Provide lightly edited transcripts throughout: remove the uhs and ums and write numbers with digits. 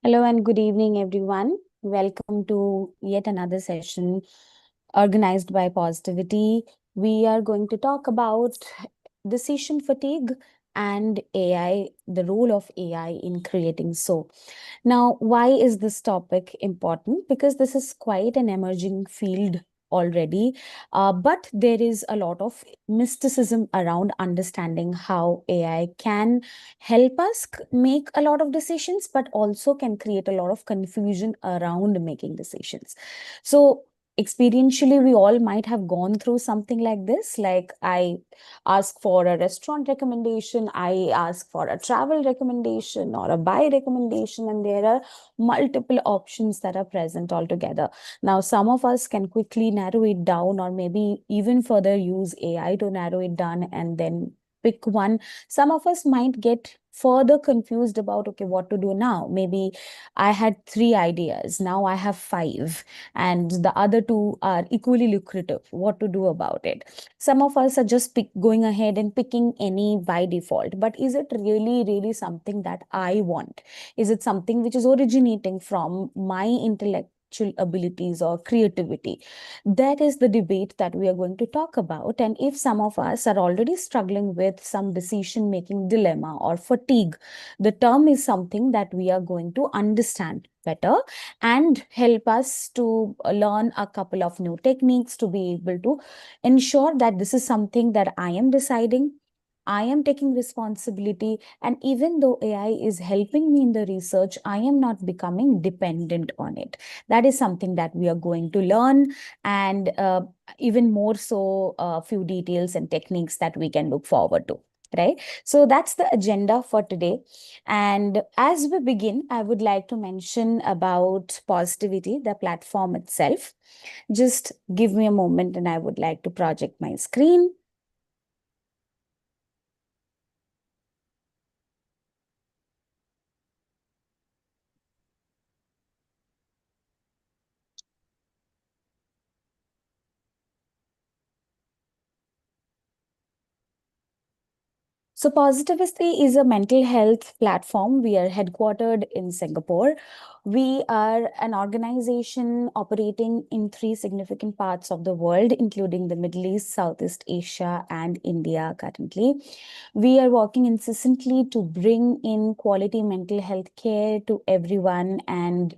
Hello and good evening, everyone. Welcome to yet another session organized by Positivity. We are going to talk about decision fatigue and AI, the role of AI in creating so. Now, why is this topic important? Because this is quite an emerging field already, but there is a lot of mysticism around understanding how AI can help us make a lot of decisions, but also can create a lot of confusion around making decisions. So, experientially, we all might have gone through something like this. Like, I ask for a restaurant recommendation, I ask for a travel recommendation or a buy recommendation, and there are multiple options that are present altogether. Now, some of us can quickly narrow it down, or maybe even further use AI to narrow it down and then pick one. Some of us might get further confused about, okay, what to do now. Maybe I had 3 ideas, now I have 5, and the other 2 are equally lucrative. What to do about it? Some of us are just going ahead and picking any by default, but is it really something that I want? Is it something which is originating from my intellectual abilities or creativity? That is the debate that we are going to talk about. And if some of us are already struggling with some decision making dilemma or fatigue, the term is something that we are going to understand better and help us to learn a couple of new techniques to be able to ensure that this is something that I am deciding, I am taking responsibility, and even though AI is helping me in the research, I am not becoming dependent on it. That is something that we are going to learn, and even more so, a few details and techniques that we can look forward to. Right. So that's the agenda for today. And as we begin, I would like to mention about Positivity, the platform itself. Just give me a moment and I would like to project my screen. So, Positivity is a mental health platform. We are headquartered in Singapore. We are an organization operating in 3 significant parts of the world, including the Middle East, Southeast Asia, and India currently. We are working incessantly to bring in quality mental health care to everyone and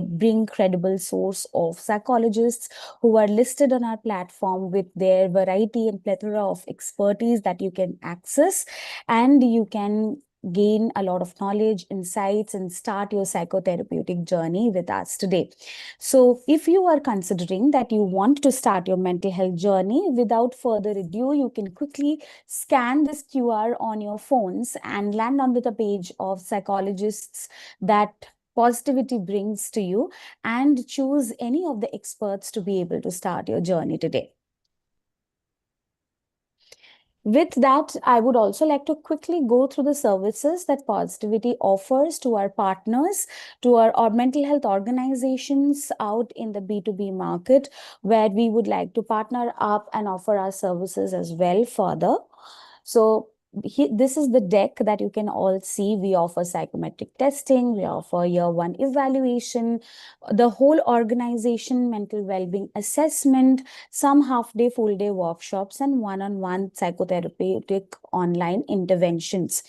bring credible source of psychologists who are listed on our platform with their variety and plethora of expertise that you can access, and you can gain a lot of knowledge, insights, and start your psychotherapeutic journey with us today. So if you are considering that you want to start your mental health journey, without further ado, you can quickly scan this QR on your phones and land onto the page of psychologists that Positivity brings to you, and choose any of the experts to be able to start your journey today. With that, I would also like to quickly go through the services that Positivity offers to our partners, to our mental health organizations out in the B2B market, where we would like to partner up and offer our services as well further. So this is the deck that you can all see. We offer psychometric testing, we offer year 1 evaluation, the whole organization mental well-being assessment, some half-day, full-day workshops, and one-on-one psychotherapeutic online interventions.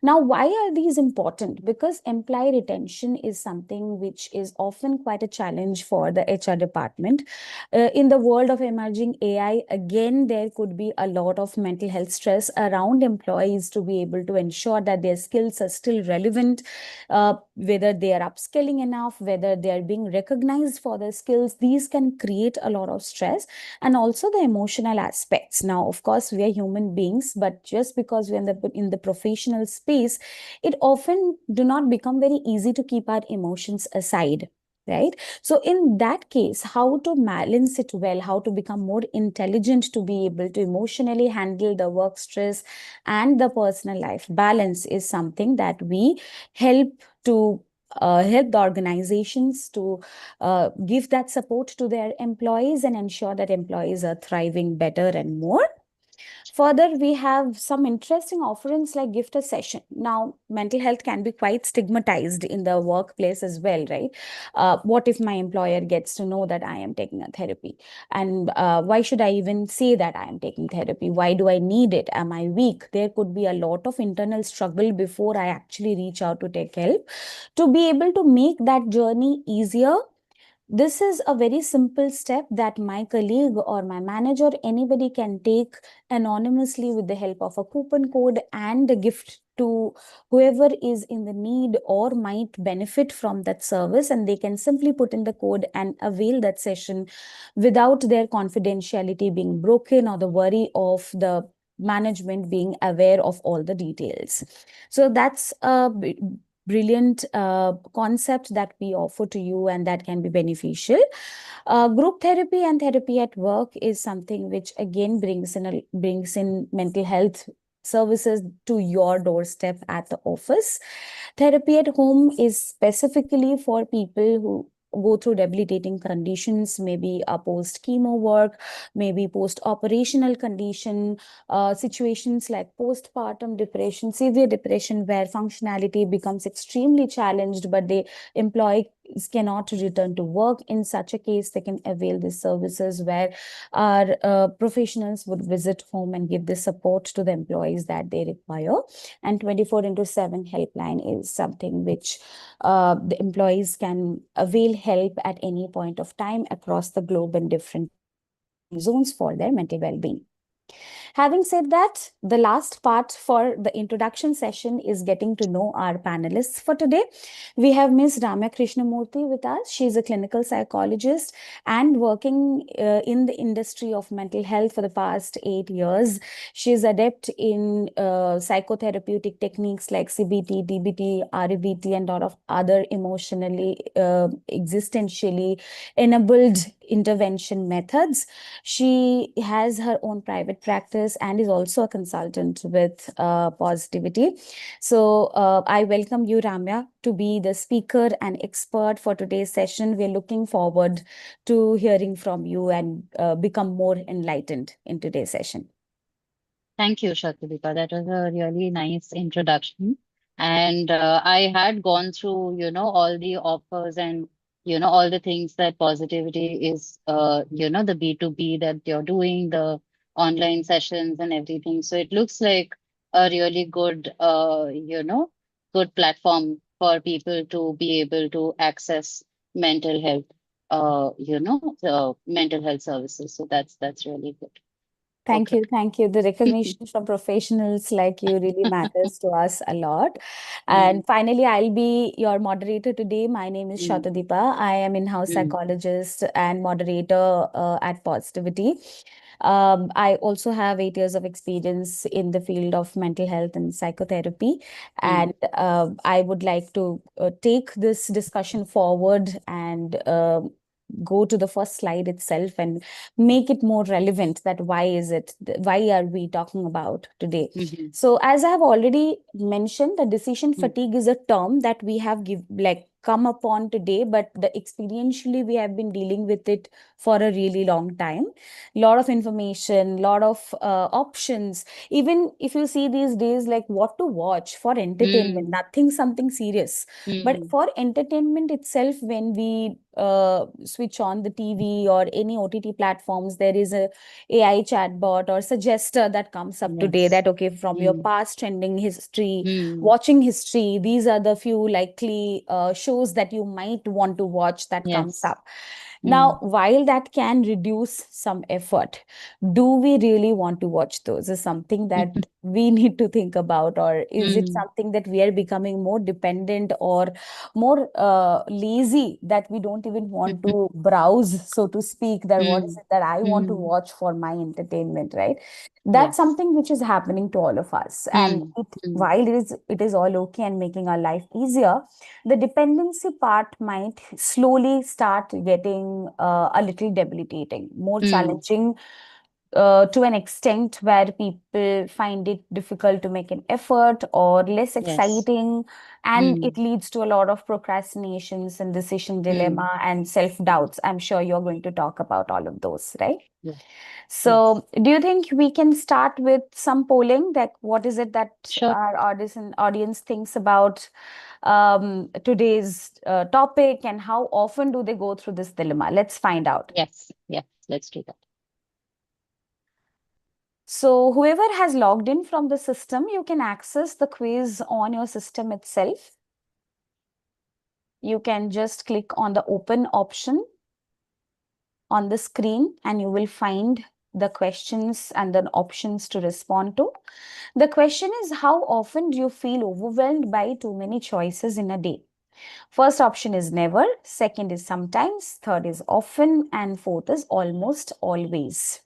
Now, why are these important? Because employee retention is something which is often quite a challenge for the HR department. In the world of emerging AI, again, there could be a lot of mental health stress around employees to be able to ensure that their skills are still relevant, whether they are upskilling enough, whether they are being recognized for their skills. These can create a lot of stress, and also the emotional aspects. Now, of course, we are human beings, but just because we're in the professional space, it often do not become very easy to keep our emotions aside. Right. So in that case, how to balance it well, how to become more intelligent to be able to emotionally handle the work stress and the personal life balance is something that we help to help the organizations to give that support to their employees and ensure that employees are thriving better and more. Further, we have some interesting offerings like gift a session. Now, mental health can be quite stigmatized in the workplace as well, right? What if my employer gets to know that I am taking a therapy? And why should I even say that I am taking therapy? Why do I need it? Am I weak? There could be a lot of internal struggle before I actually reach out to take help. To be able to make that journey easier, this is a very simple step that my colleague or my manager, anybody can take anonymously with the help of a coupon code and a gift to whoever is in the need or might benefit from that service. And they can simply put in the code and avail that session without their confidentiality being broken or the worry of the management being aware of all the details. So that's a brilliant concept that we offer to you, and that can be beneficial. Group therapy and therapy at work is something which again brings in mental health services to your doorstep at the office. Therapy at home is specifically for people who go through debilitating conditions, maybe a post chemo work, maybe post operational condition, situations like postpartum depression, severe depression, where functionality becomes extremely challenged, but the employee cannot return to work. In such a case, they can avail these services where our professionals would visit home and give the support to the employees that they require. And 24 into 7 helpline is something which the employees can avail help at any point of time across the globe in different zones for their mental well-being. Having said that, the last part for the introduction session is getting to know our panelists for today. We have Ms. Ramya Krishnamurthy with us. She's a clinical psychologist and working in the industry of mental health for the past 8 years. She's adept in psychotherapeutic techniques like CBT, DBT, REBT, and a lot of other emotionally, existentially enabled intervention methods. She has her own private practice and is also a consultant with Positivity. So I welcome you, Ramya, to be the speaker and expert for today's session. We're looking forward to hearing from you and become more enlightened in today's session. Thank you, Shakulika. That was a really nice introduction. And I had gone through, all the offers and, all the things that Positivity is, the B2B that you're doing, the online sessions and everything. So it looks like a really good, good platform for people to be able to access mental health, mental health services. So that's really good. Thank Okay. you. Thank you. The recognition from professionals like you really matters to us a lot. Mm, And finally, I'll be your moderator today. My name is mm, Shatadipa. I am in-house mm, psychologist and moderator at Positivity. I also have 8 years of experience in the field of mental health and psychotherapy. mm, And I would like to take this discussion forward and go to the first slide itself and make it more relevant, that why are we talking about today. mhm, So as I have already mentioned, the decision mm, fatigue is a term that we have come upon today, but the experientially we have been dealing with it for a really long time. Lot of information, lot of options. Even if you see these days, like what to watch for entertainment, mm, nothing something serious, but mm. for entertainment itself, when we switch on the TV or any OTT platforms, there is a AI chatbot or suggester that comes up today Yes. that, okay, from your Mm, past trending history, mm. watching history, these are the few likely shows that you might want to watch that comes Yes. up. Now, Mm, while that can reduce some effort, do we really want to watch those? Is something that we need to think about, or is it mm. something that we are becoming more dependent or more lazy, that we don't even want to browse, so to speak, that what is Mm, it that I want to mm. watch for my entertainment, right? That's Yes. something which is happening to all of us. And Mm, mm, while it is all okay and making our life easier, the dependency part might slowly start getting a little debilitating, more mm. challenging to an extent where people find it difficult to make an effort or less Yes. exciting, and it Mm. leads to a lot of procrastinations and decision Mm. dilemma and self-doubts. I'm sure you're going to talk about all of those, right? Yeah. Yes. So, do you think we can start with some polling? Like, what is it that Sure. our audience thinks about today's topic, and how often do they go through this dilemma? Let's find out. Yes. Yeah. Let's do that. So, whoever has logged in from the system, you can access the quiz on your system itself. You can just click on the open option on the screen and you will find the questions and then options to respond to. The question is, how often do you feel overwhelmed by too many choices in a day? First option is never, second is sometimes, third is often, and fourth is almost always.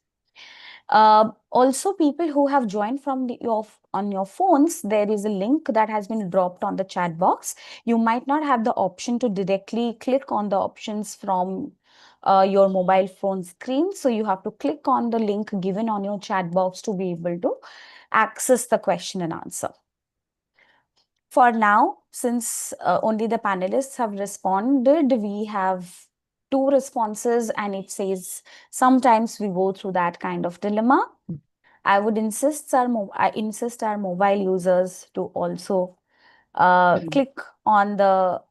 Also, people who have joined from on your phones, there is a link that has been dropped on the chat box. You might not have the option to directly click on the options from your mobile phone screen. So you have to click on the link given on your chat box to be able to access the question and answer. For now, since only the panelists have responded, we have two responses, and it says sometimes we go through that kind of dilemma. I insist our mobile users to also Mm. click on the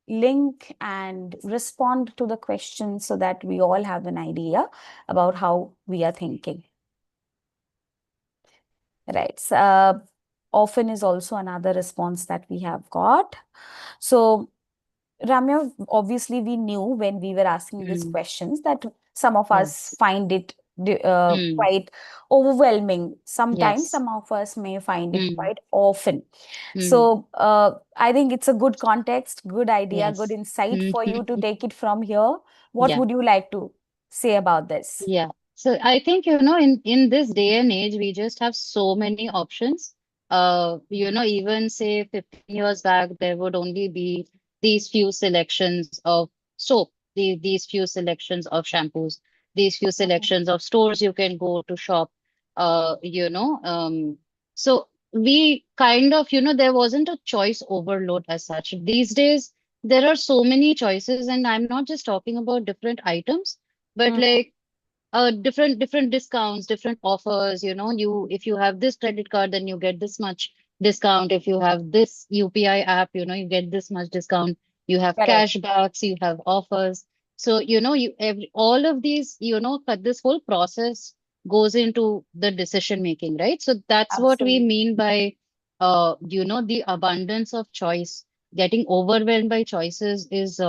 link and respond to the question so that we all have an idea about how we are thinking. Right. So, often is also another response that we have got. So, Ramya, obviously, we knew when we were asking these Mm. questions that some of us Yes. find it Mm. quite overwhelming. Sometimes Yes. some of us may find it Mm. quite often. Mm. So, I think it's a good context, good idea, good Yes. insight Mm. for you to take it from here. What Yeah. would you like to say about this? Yeah. So I think, in this day and age, we just have so many options. Even say 15 years back, there would only be these few selections of soap, these few selections of shampoos, these few Mhm. selections of stores you can go to shop. Uh, you know, um, so we kind of, there wasn't a choice overload as such. These days, there are so many choices, and I'm not just talking about different items, but Mhm. like different discounts, different offers. You, if you have this credit card, then you get this much discount. If you have this UPI app, you get this much discount. You have Correct. cashbacks, you have offers. So all of these, but this whole process goes into the decision making, right? So that's what we Absolutely. mean by the abundance of choice. Getting overwhelmed by choices is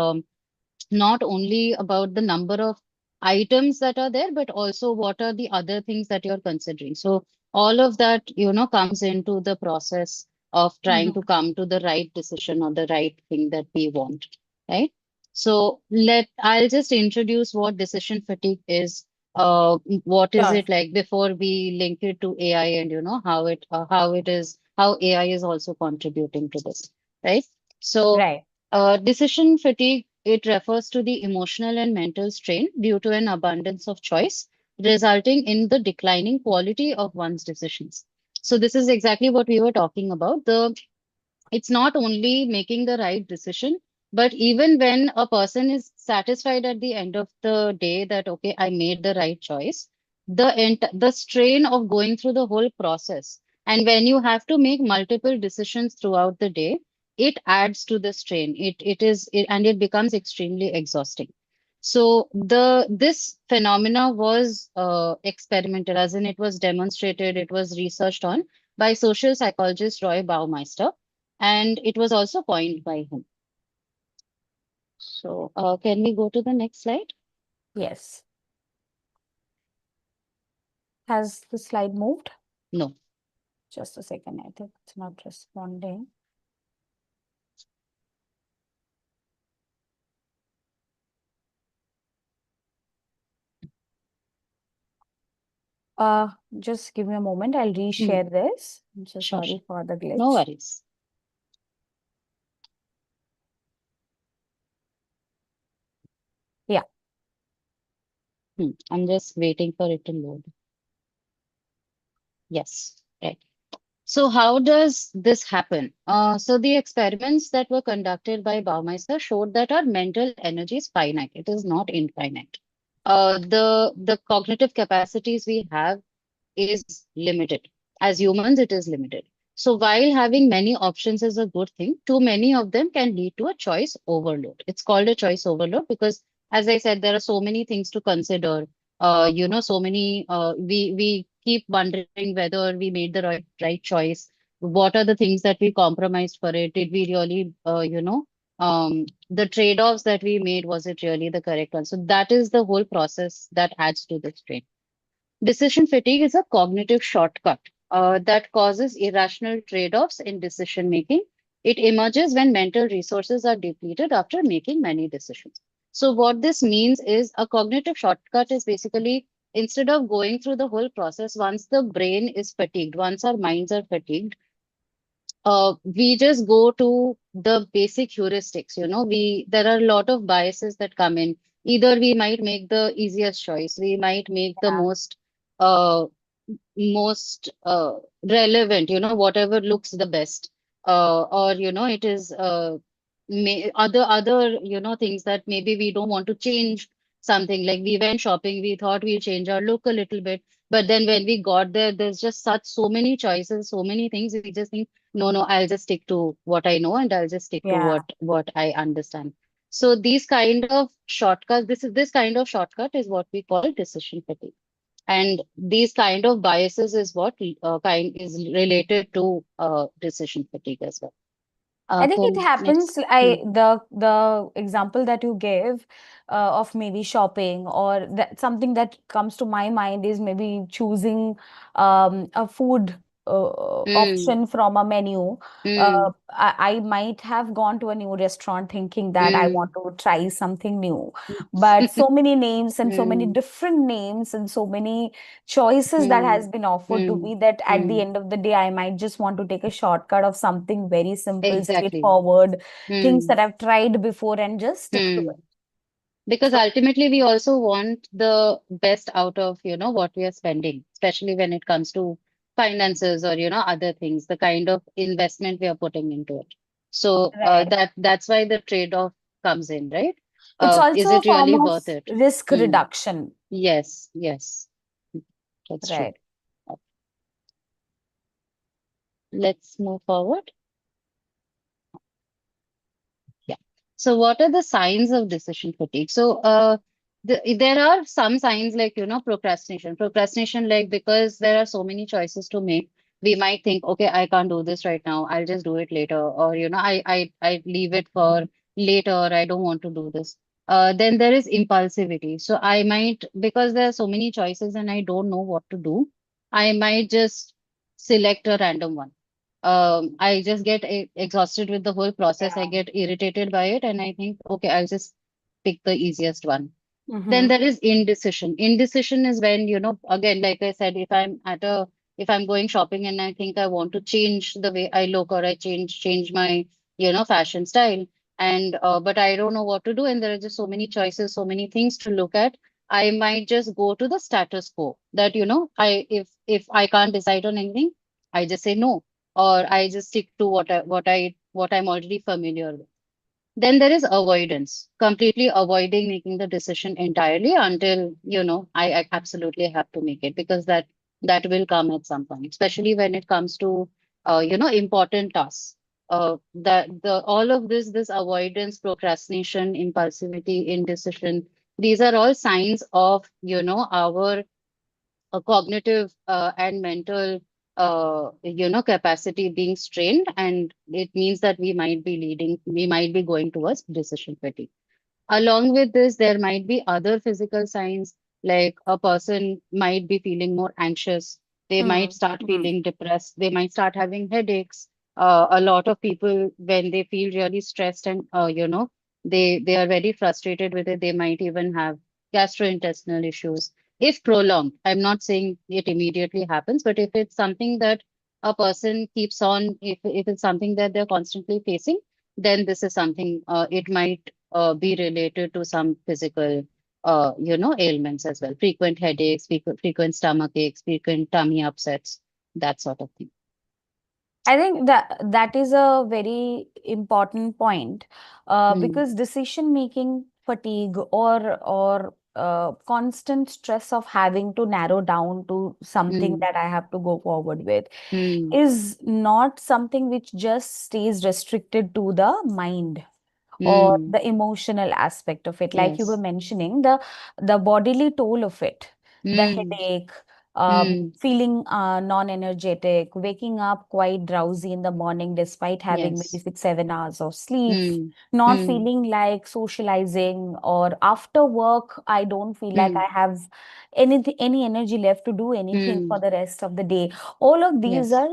not only about the number of items that are there, but also what are the other things that you're considering. So all of that, comes into the process of trying to Mhm. come to the right decision or the right thing that we want, right? So I'll just introduce what decision fatigue is. What is Sure. it like before we link it to AI, and how AI is also contributing to this, right? So Right. decision fatigue, it refers to the emotional and mental strain due to an abundance of choice, resulting in the declining quality of one's decisions. So this is exactly what we were talking about. It's not only making the right decision, but even when a person is satisfied at the end of the day that, okay, I made the right choice, the strain of going through the whole process. And when you have to make multiple decisions throughout the day, it adds to the strain. And it becomes extremely exhausting. So this phenomena was experimented, as in it was demonstrated, it was researched on by social psychologist Roy Baumeister, and it was also coined by him. So, can we go to the next slide? Yes. Has the slide moved? No. Just a second. I think it's not responding. Just give me a moment. I'll Hmm. reshare this. I'm so Sure, sorry sure. for the No glitch. worries. Yeah. I'm just waiting for it to load. Yes, right. So how does this happen? So the experiments that were conducted by Baumeister showed that our mental energy is finite. It is not infinite. The cognitive capacities we have is limited. As humans, it is limited. So while having many options is a good thing, too many of them can lead to a choice overload. It's called a choice overload because, as I said, there are so many things to consider. So many. We keep wondering whether we made the right choice. What are the things that we compromised for it? Did we really, the trade-offs that we made, was it really the correct one? So that is the whole process that adds to this strain. Decision fatigue is a cognitive shortcut that causes irrational trade-offs in decision making. It emerges when mental resources are depleted after making many decisions. So, what this means is a cognitive shortcut is basically instead of going through the whole process, once the brain is fatigued, once our minds are fatigued, we just go to the basic heuristics. There are a lot of biases that come in. Either we might make the easiest choice, we might make the Yeah. uh, most relevant, whatever looks the best, or it is other things that maybe we don't want to change something. Like we went shopping, we thought we'll change our look a little bit, but then when we got there, there's just such so many choices, so many things. We just think, no, no, I'll just stick to what I know and I'll just stick to Yeah. what I understand. So these kind of shortcuts, this kind of shortcut is what we call decision fatigue. And these kind of biases is what kind is related to decision fatigue as well. I think it Can happens. next. Hmm. The example that you gave of maybe shopping, or that something that comes to my mind is maybe choosing a food Hmm. option from a menu. Hmm. I might have gone to a new restaurant thinking that I Hmm. want to try something new, but so many names and so many Hmm. different names and so many choices that Hmm. has been offered to Hmm. me, that at the Hmm. end of the day I might just want to take a shortcut of something very simple, Exactly. straightforward, things Hmm. that I've tried before and just stick to Hmm. it. Because So ultimately we also want the best out of, what we are spending, especially when it comes to finances or, other things, the kind of investment we are putting into it. So right. that's why the trade-off comes in, right? It's Is also a it form really of worth it? risk Hmm. reduction, Yes, yes, that's true. right? Uh, Let's move forward. Yeah. So what are the signs of decision fatigue? So there are some signs like, procrastination. Procrastination, like because there are so many choices to make, we might think, okay, I can't do this right now. I'll just do it later. Or, I leave it for later. I don't want to do this. Then there is impulsivity. So I might, because there are so many choices and I don't know what to do, I might just select a random one. I just get exhausted with the whole process. I Yeah. get irritated by it, and I think, okay, I'll just pick the easiest one. Then Mm-hmm. there is indecision. Indecision is when, again, like I said, if I'm going shopping and I think I want to change the way I look, or I change my, fashion style, and but I don't know what to do, and there are just so many choices, so many things to look at. I might just go to the status quo that, if I can't decide on anything, I just say no, or I just stick to what I'm already familiar with. Then there is avoidance, completely avoiding making the decision entirely until, I absolutely have to make it, because that will come at some point, especially when it comes to, important tasks. The all of this avoidance, procrastination, impulsivity, indecision, these are all signs of, our cognitive and mental capacity being strained, and it means that we might be going towards decision fatigue. Along with this, there might be other physical signs, like a person might be feeling more anxious. They might start Mm-hmm. feeling depressed. They might start having headaches. A lot of people, when they feel really stressed and, they are very frustrated with it, they might even have gastrointestinal issues. If prolonged, I'm not saying it immediately happens, but if it's something that a person keeps on, if it's something that they're constantly facing, then this is something, it might be related to some physical, ailments as well. Frequent headaches, frequent stomach aches, frequent tummy upsets. that sort of thing. I think that is a very important point, Mm, because decision making fatigue or constant stress of having to narrow down to something mm, that I have to go forward with mm, is not something which just stays restricted to the mind or mm. the emotional aspect of it. Like you were Yes. mentioning, the bodily toll of it, the Mm, headache, mm. feeling non-energetic, waking up quite drowsy in the morning despite having maybe Yes. 6, 7 hours of sleep, Mm, not mm, feeling like socializing, or after work, I don't feel like mm, I have any energy left to do anything for mm. the rest of the day. All of these Yes. are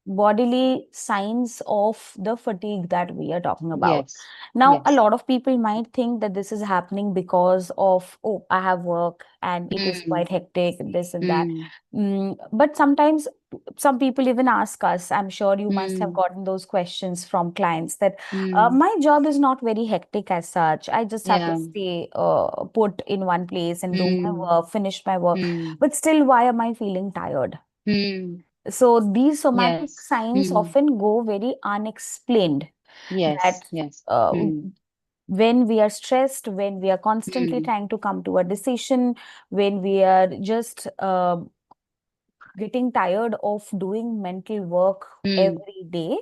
bodily signs of the fatigue that we are talking about. Yes. Now, a Yes. lot of people might think that this is happening because of, oh, I have work and it is Mm, quite hectic, this and that. mm, But sometimes some people even ask us, I'm sure you must have mm, gotten those questions from clients that mm. my job is not very hectic as such. I just have to Yeah. stay put in one place and do my Mm, work, finish my work. mm, But still, why am I feeling tired? mm. So these somatic Yes. signs Mm. often go very unexplained. Yes. That Yes. uh, Mm, when we are stressed, when we are constantly mm, trying to come to a decision, when we are just getting tired of doing mental work mm, every day,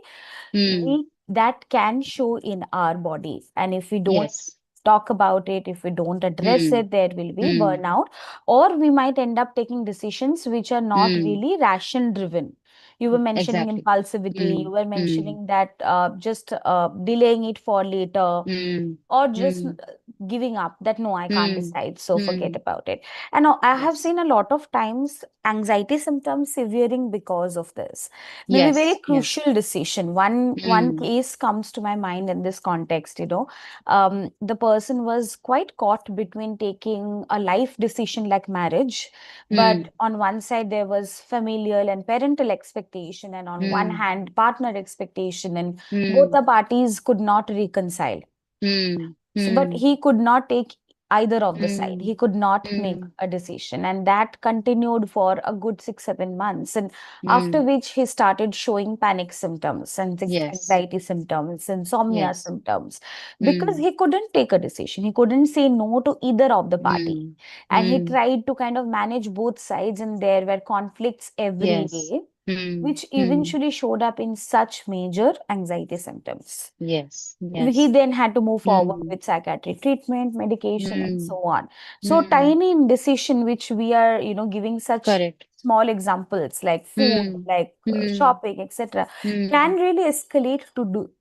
mm. we that can show in our body. And if we don't Yes. talk about it, if we don't address Mm, it, there will be mm, burnout, or we might end up taking decisions which are not mm. really ration driven. You were mentioning Exactly. impulsivity, you Mm, were mm, mentioning that just delaying it for later, mm, or just mm, giving up that no, I can't mm, decide, so forget mm. about it. And I have Yes. seen a lot of times anxiety symptoms severing because of this. Maybe very Yes. Yes. crucial decision. One Mm, case comes to my mind in this context, the person was quite caught between taking a life decision like marriage, but mm, on one side there was familial and parental expectation, and on one mm, hand partner expectation, and both mm, the parties could not reconcile. mm, So, but mm, he could not take either of the side. mm, He could not make mm, a decision. And that continued for a good 6, 7 months. And after mm. which he started showing panic symptoms and Yes. anxiety symptoms, insomnia Yes. symptoms, because Mm, he couldn't take a decision. He couldn't say no to either of the party. mm, And he mm. tried to kind of manage both sides, and there were conflicts every Yes. day, Mm, which mm. eventually showed up in such major anxiety symptoms. Yes. He Yes. then had to move forward Mm, with psychiatric treatment, medication, and mm, so on. So mm. tiny indecision, which we are, giving such Correct. small examples like food, Mm, like mm, shopping, etc., mm. can really escalate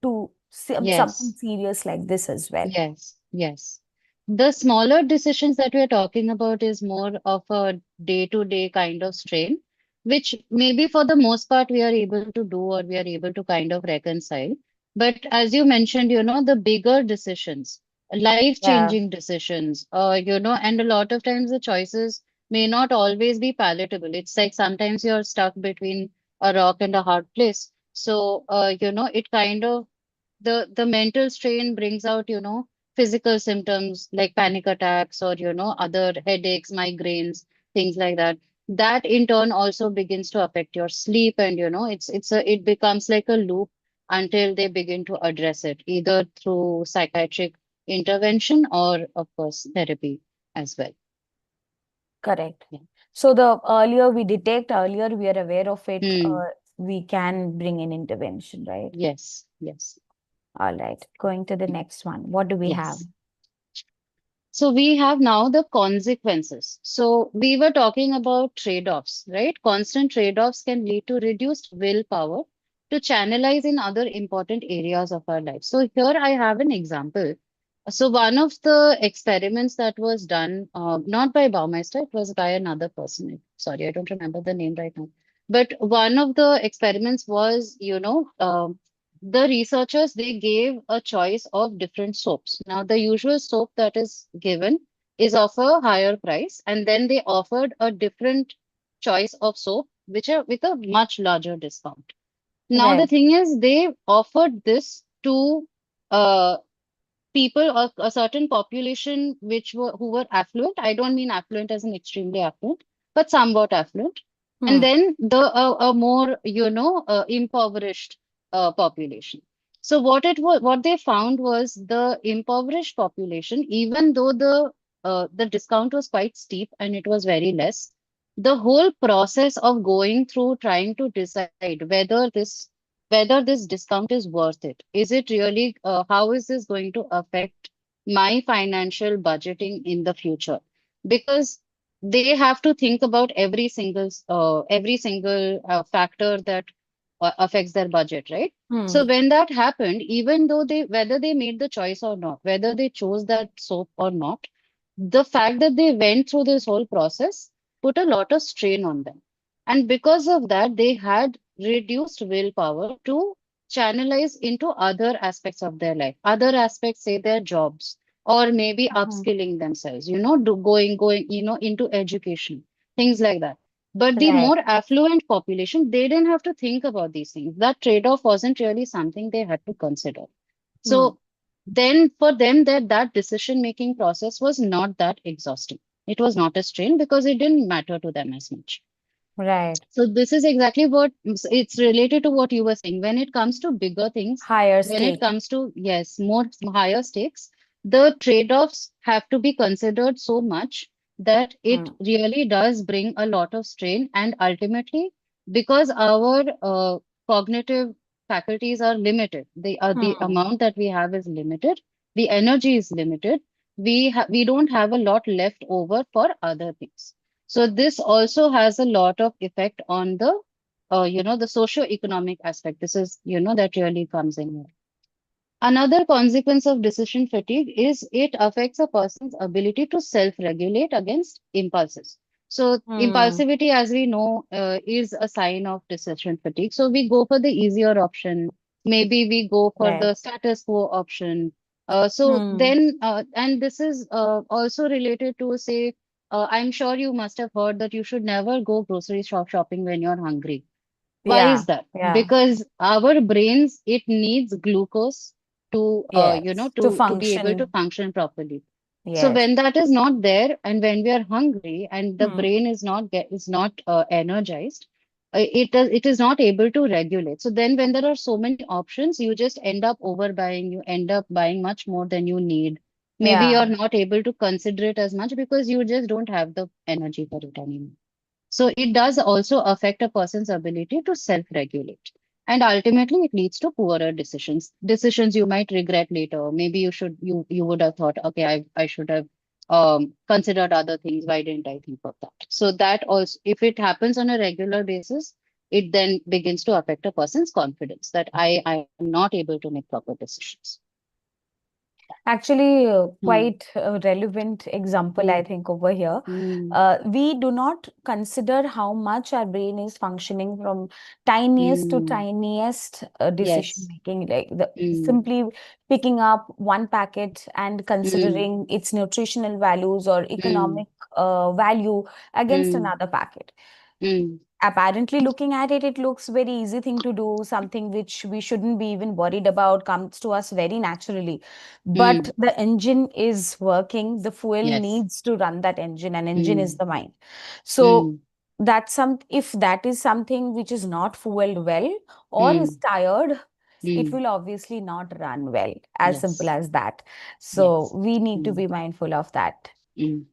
to something Yes. serious like this as well. Yes, yes. The smaller decisions that we're talking about is more of a day-to-day kind of strain, which maybe for the most part we are able to do or we are able to kind of reconcile. But as you mentioned, the bigger decisions, Yeah, life-changing decisions, and a lot of times the choices may not always be palatable. It's like sometimes you're stuck between a rock and a hard place. So, it kind of the mental strain brings out physical symptoms like panic attacks or other headaches, migraines, things like that. That in turn also begins to affect your sleep, and it becomes like a loop until they begin to address it either through psychiatric intervention or of course therapy as well. correct. Yeah. So the earlier we detect, earlier we are aware of it, Hmm. we can bring in intervention, right? Yes, yes. All right. Going to the next one. What do we have? Yes. So we have now the consequences. So we were talking about trade-offs, right? Constant trade-offs can lead to reduced willpower to channelize in other important areas of our life. So here I have an example. So one of the experiments that was done, not by Baumeister, it was by another person. Sorry, I don't remember the name right now. But one of the experiments was, the researchers, they gave a choice of different soaps. Now, the usual soap that is given is of a higher price, and then they offered a different choice of soap, which are with a much larger discount. Now, the Right. thing is, they offered this to uh, people of a certain population who were affluent. I don't mean affluent as in extremely affluent, but somewhat affluent. and Hmm. then a more impoverished population. So what they found was the impoverished population, even though the discount was quite steep and it was very less, the whole process of going through trying to decide whether this discount is worth it. Is it really, how is this going to affect my financial budgeting in the future? Because they have to think about every single factor that affects their budget, right? Hmm. So when that happened, even though whether they made the choice or not, whether they chose that soap or not, the fact that they went through this whole process put a lot of strain on them. And because of that, they had reduced willpower to channelize into other aspects of their life, other aspects, say their jobs, or maybe Mhm. upskilling themselves, going, into education, things like that. But the Right. more affluent population, they didn't have to think about these things. That trade-off wasn't really something they had to consider. Hmm. So then for them, that decision-making process was not that exhausting. It was not a strain because it didn't matter to them as much. Right. So this is exactly what it's related to what you were saying. When it comes to bigger things, Higher when it stake. comes to, yes, more higher stakes, the trade-offs have to be considered so much that it Hmm. really does bring a lot of strain. And ultimately, because our cognitive faculties are limited, the Hmm. amount that we have is limited, the energy is limited, we don't have a lot left over for other things. So this also has a lot of effect on the socio-economic aspect. This is, that really comes in here. Another consequence of decision fatigue is it affects a person's ability to self-regulate against impulses. So Hmm. impulsivity, as we know, is a sign of decision fatigue. So we go for the easier option. Maybe we go for Right. the status quo option. Hmm. And this is also related to, say, I'm sure you must have heard that you should never go grocery shopping when you're hungry. Why is Yeah. that? Yeah. Because our brains, it needs glucose to, Yes. To to be able to function. function properly. So Yes. when that is not there, and when we are hungry, and the Hmm. brain is not energized, it is not able to regulate. So then, when there are so many options, you just end up overbuying. You end up buying much more than you need. Maybe you're Yeah. not able to consider it as much because you just don't have the energy for it anymore. So it does also affect a person's ability to self-regulate. And ultimately it leads to poorer decisions. Decisions you might regret later. Maybe you would have thought, okay, I should have considered other things. Why didn't I think of that? So that also, if it happens on a regular basis, it then begins to affect a person's confidence that I am not able to make proper decisions. Actually, Hmm. quite a relevant example, Hmm. I think, over here. Hmm. We do not consider how much our brain is functioning from tiniest to Hmm. tiniest decision Yes. making, like the Hmm. simply picking up one packet and Hmm. considering its nutritional values or Hmm. economic value against Hmm. another packet. Hmm. Apparently, looking at it, it looks very easy thing to do, something which we shouldn't be even worried about, comes to us very naturally. But Hmm. the engine is working, the fuel Yes. needs to run that engine, and engine is Mm, the mind. So mm, that's some, if that is something which is not fueled well or is mm, tired, it mm. will obviously not run well, as simple Yes. as that. So Yes. we need to Mm, be mindful of that. mm.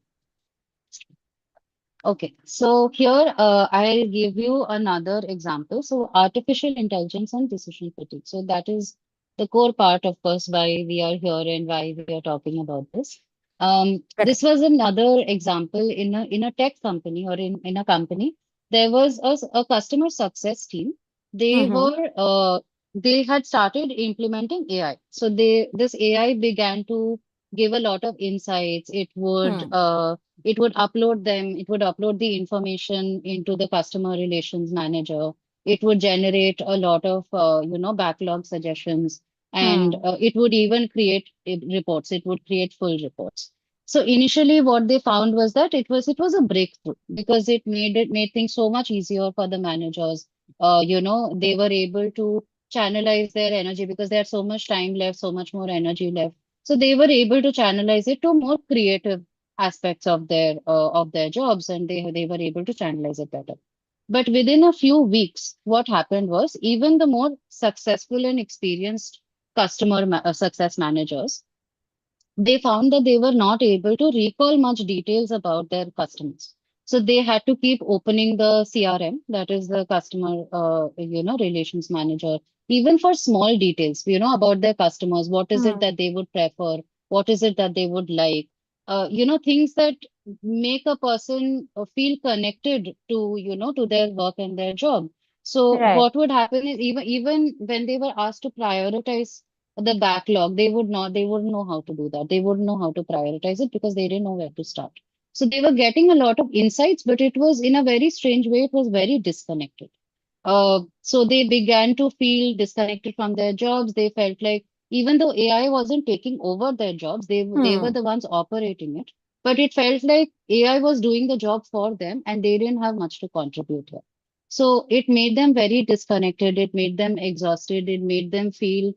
Okay. So here, I'll give you another example. So artificial intelligence and decision fatigue. So that is the core part, of course, why we are here and why we are talking about this. This Correct. was another example in a tech company or in a company. There was a customer success team. They Mm-hmm. were they had started implementing AI. So this AI began to give a lot of insights. Hmm. It would upload the information into the customer relations manager. It would generate a lot of backlog suggestions, and Hmm. it would even create reports. It would create full reports. So initially what they found was that it was a breakthrough because it made things so much easier for the managers. They were able to channelize their energy because they had so much time left, so much more energy left. So they were able to channelize it to more creative aspects of their jobs, and they were able to channelize it better. But within a few weeks, what happened was even the more successful and experienced success managers, they found that they were not able to recall much details about their customers. So they had to keep opening the CRM, that is the customer, relations manager, even for small details, about their customers. What is it Hmm. that they would prefer? What is it that they would like? Things that make a person feel connected to their work and their job. So Right. what would happen is even when they were asked to prioritize the backlog, they wouldn't know how to do that. They wouldn't know how to prioritize it because they didn't know where to start. So they were getting a lot of insights, but it was in a very strange way, it was very disconnected. So they began to feel disconnected from their jobs. They felt like even though AI wasn't taking over their jobs, they were Hmm. the ones operating it. But it felt like AI was doing the job for them and they didn't have much to contribute here. So it made them very disconnected. It made them exhausted. It made them feel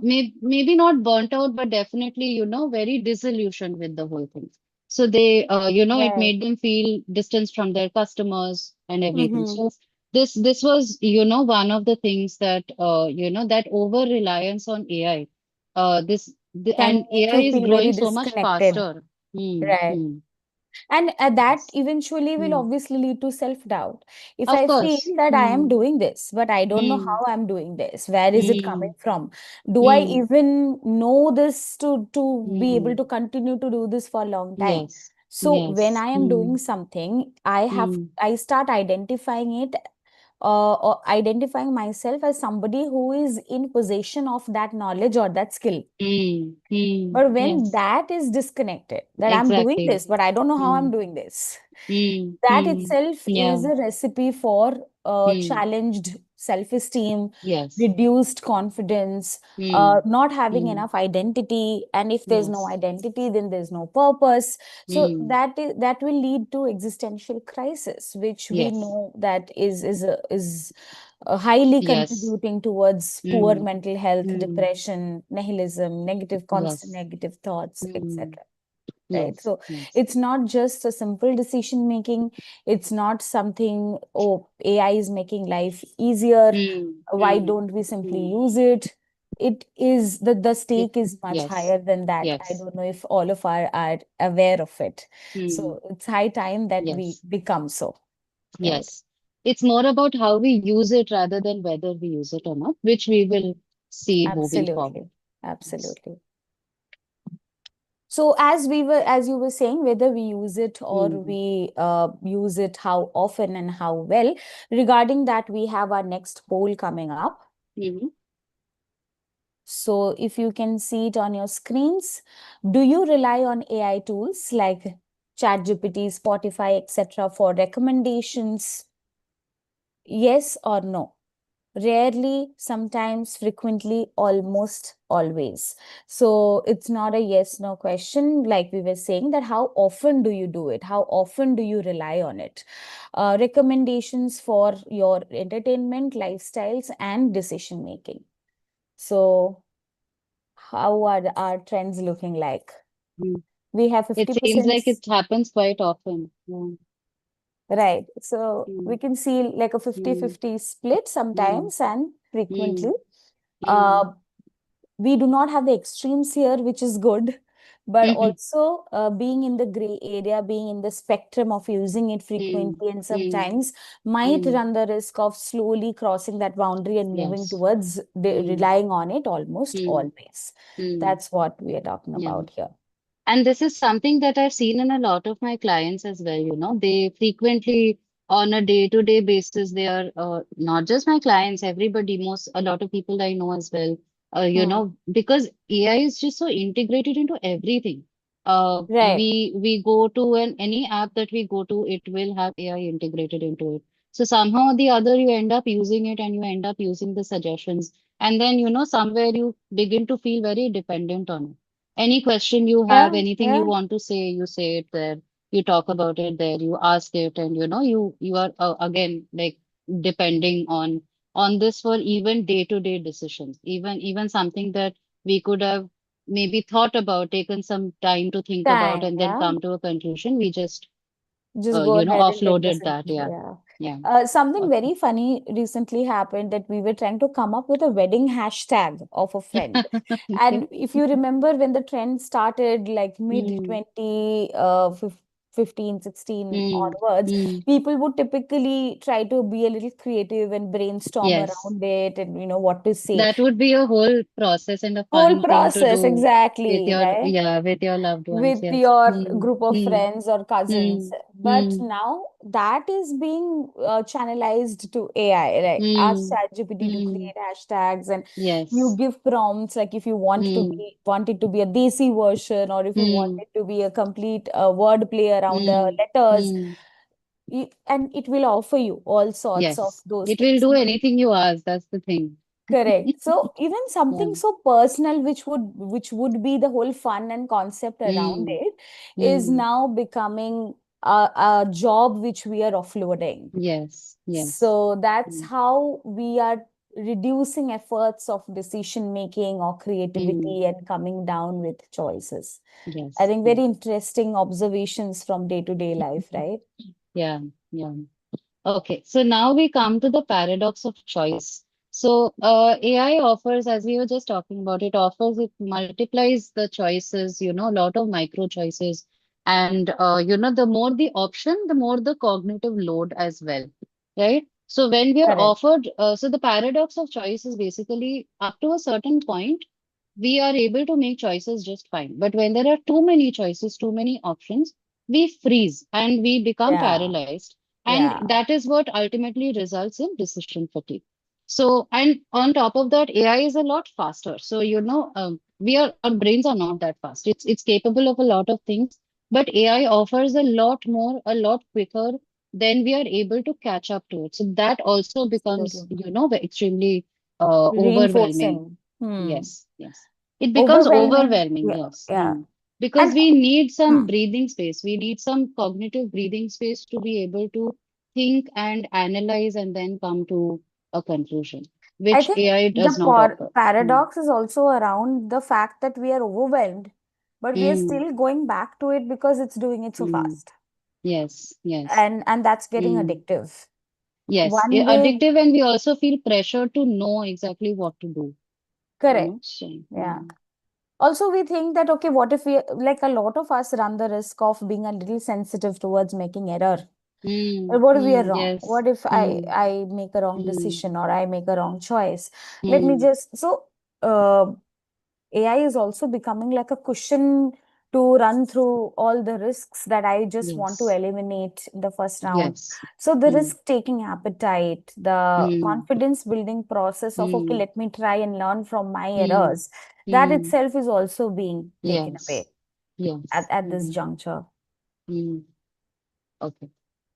maybe not burnt out, but definitely, very disillusioned with the whole thing. So it Right. made them feel distanced from their customers and everything. Mm-hmm. So this was, one of the things that, that over reliance on AI, Can and make AI you is feel very growing so much disconnected. faster. Hmm, Right. hmm, And that yes. eventually will Hmm. obviously lead to self-doubt. If Of I feel course. that I am Hmm, doing this, but I don't know hmm, how I'm doing this, where is it coming hmm, from? Do I hmm, even know this to be able hmm. to continue to do this for a long time? Yes. So when Yes. I am Hmm, doing something, hmm, I start identifying it, or identifying myself as somebody who is in possession of that knowledge or that skill. hmm, hmm. But when Yes. that is disconnected, that I'm doing Exactly. this, but I don't know how Hmm, I'm doing this, hmm, that hmm. itself Yeah. is a recipe for Hmm. challenged self-esteem, Yes. reduced confidence, Hmm. not having Hmm. enough identity. And if there's no Yes. identity, then there's no purpose. So Hmm. that will lead to existential crisis, which we Yes. know that is highly Yes. contributing towards poor Hmm. mental health, Hmm. depression, nihilism, constant Yes. negative thoughts, Hmm. etc. Right. Yes. So Yes. it's not just a simple decision making. It's not something, oh, AI is making life easier. Hmm. Why Hmm. don't we simply Hmm. use it? It is the It, stake is much yes. higher than that. I Yes. don't know if all of are aware of it. Hmm. So it's high time that we Yes. become so, right? Yes. It's more about how we use it rather than whether we use it or not, which we will see moving forward. Absolutely. Yes. Absolutely. So as you were saying, whether we use it or Hmm. we use it, how often and how well, regarding that, we have our next poll coming up. Hmm. So if you can see it on your screens, do you rely on AI tools like ChatGPT, Spotify, etc. for recommendations? Yes or no? Rarely, sometimes, frequently, almost always. So it's not a yes no question. Like we were saying, that how often do you do it? How often do you rely on it? Recommendations for your entertainment, lifestyles, and decision making. So how are our trends looking like? Hmm. We have It seems 50%. like it happens quite often. Yeah. Right. So Hmm. we can see like a Hmm. 50-50 split Hmm. sometimes and frequently. Hmm. Hmm. Uh, we do not have the extremes here, which is good, but Hmm. also being in the gray area, being in the spectrum of using it Hmm. frequently and Hmm. sometimes might Hmm. run the risk of slowly crossing that boundary and moving Yes. towards Hmm. relying on it almost Hmm. always. Hmm. That's what we are talking Yeah. about here. And this is something that I've seen in a lot of my clients as well. They frequently, on a day-to-day basis, they are not just my clients, everybody, a lot of people I know as well. Hmm. Because AI is just so integrated into everything. Right. We go to any app that we go to, it will have AI integrated into it. So somehow or the other, you end up using it and you end up using the suggestions. And then, somewhere you begin to feel very dependent on it. Any question you have, Yeah. anything you Yeah. want to say, you say it there. You talk about it there. You ask it, and you are again like depending on this for even day-to-day decisions. Even something that we could have maybe thought about, taken some time to think about, Time. and then Yeah. come to a conclusion. We just Just go ahead and take offloaded this. that. Yeah. Yeah. Yeah. Something Okay. very funny recently happened that we were trying to come up with a wedding hashtag of a friend. Okay. And if you remember when the trend started, like mid Mm, 20, 15, 16 mm, onwards, mm. people would typically try to be a little creative and brainstorm Yes. around it and what to say. That would be a whole process and a Whole fun thing to process, do with exactly, your, right? yeah, with your loved ones. With Yes. your Mm, group of mm, friends or cousins. mm, But mm, now that is being channelized to AI. Like ask mm, ChatGPT to mm. create hashtags, and you Yes. give prompts like if you Mm, want it to be a desi version, or if you want mm, it to be a complete word play around the mm, letters, mm. and it will offer you all sorts of Yes. those It will things. do anything you ask. That's the thing. Correct. So even Yeah. something so personal, which would be the whole fun and concept around Mm, it, is mm. now becoming a job which we are offloading. Yes. Yes. So that's Mm, how we are reducing efforts of decision making or mm. creativity and coming down with choices. I Yes. think Yes. very interesting observations from day-to-day life, right? Yeah. Yeah. Okay, so now we come to the paradox of choice. So, AI offers, as we were just talking about, it multiplies the choices, a lot of micro choices. And, the more the option, the more the cognitive load as well, right? So, when we are Correct. offered, so the paradox of choice is basically up to a certain point, we are able to make choices just fine. But when there are too many choices, too many options, we freeze and we become Yeah. paralyzed. And Yeah. that is what ultimately results in decision fatigue. So, and on top of that, AI is a lot faster. So, our brains are not that fast. It's capable of a lot of things, but AI offers a lot more, a lot quicker than we are able to catch up to it. So that also becomes, Absolutely. extremely overwhelming. Reinforcing. Hmm. Yes, yes. It becomes Overwhelming. overwhelming, Yeah. yes. Yeah. Because And we need some hmm, breathing space. We need some cognitive breathing space to be able to think and analyze and then come to a conclusion, I which think AI the does not offer. Mm, paradox is also around the fact that we are overwhelmed, but we are mm, still going back to it because it's doing it so mm. fast. Yes, yes. And that's getting Mm. addictive. Yes, One day, addictive, and we also feel pressure to know exactly what to do, correct. So, Yeah. Also, we think that, okay, what if we, like a lot of us run the risk of being a little sensitive towards making error. What if we are wrong? yes. What if I Mm, I make a wrong mm, decision or I make a wrong choice? Let me mm. just uh, AI is also becoming like a cushion to run through all the risks that I just want to Yes. eliminate in the first round. Yes. So the Mm, risk-taking appetite, the mm, confidence building process of, okay, mm, let me try and learn from my mm, errors, that mm. itself is also being taken Yes. away Yes. at this juncture. Mm. Okay.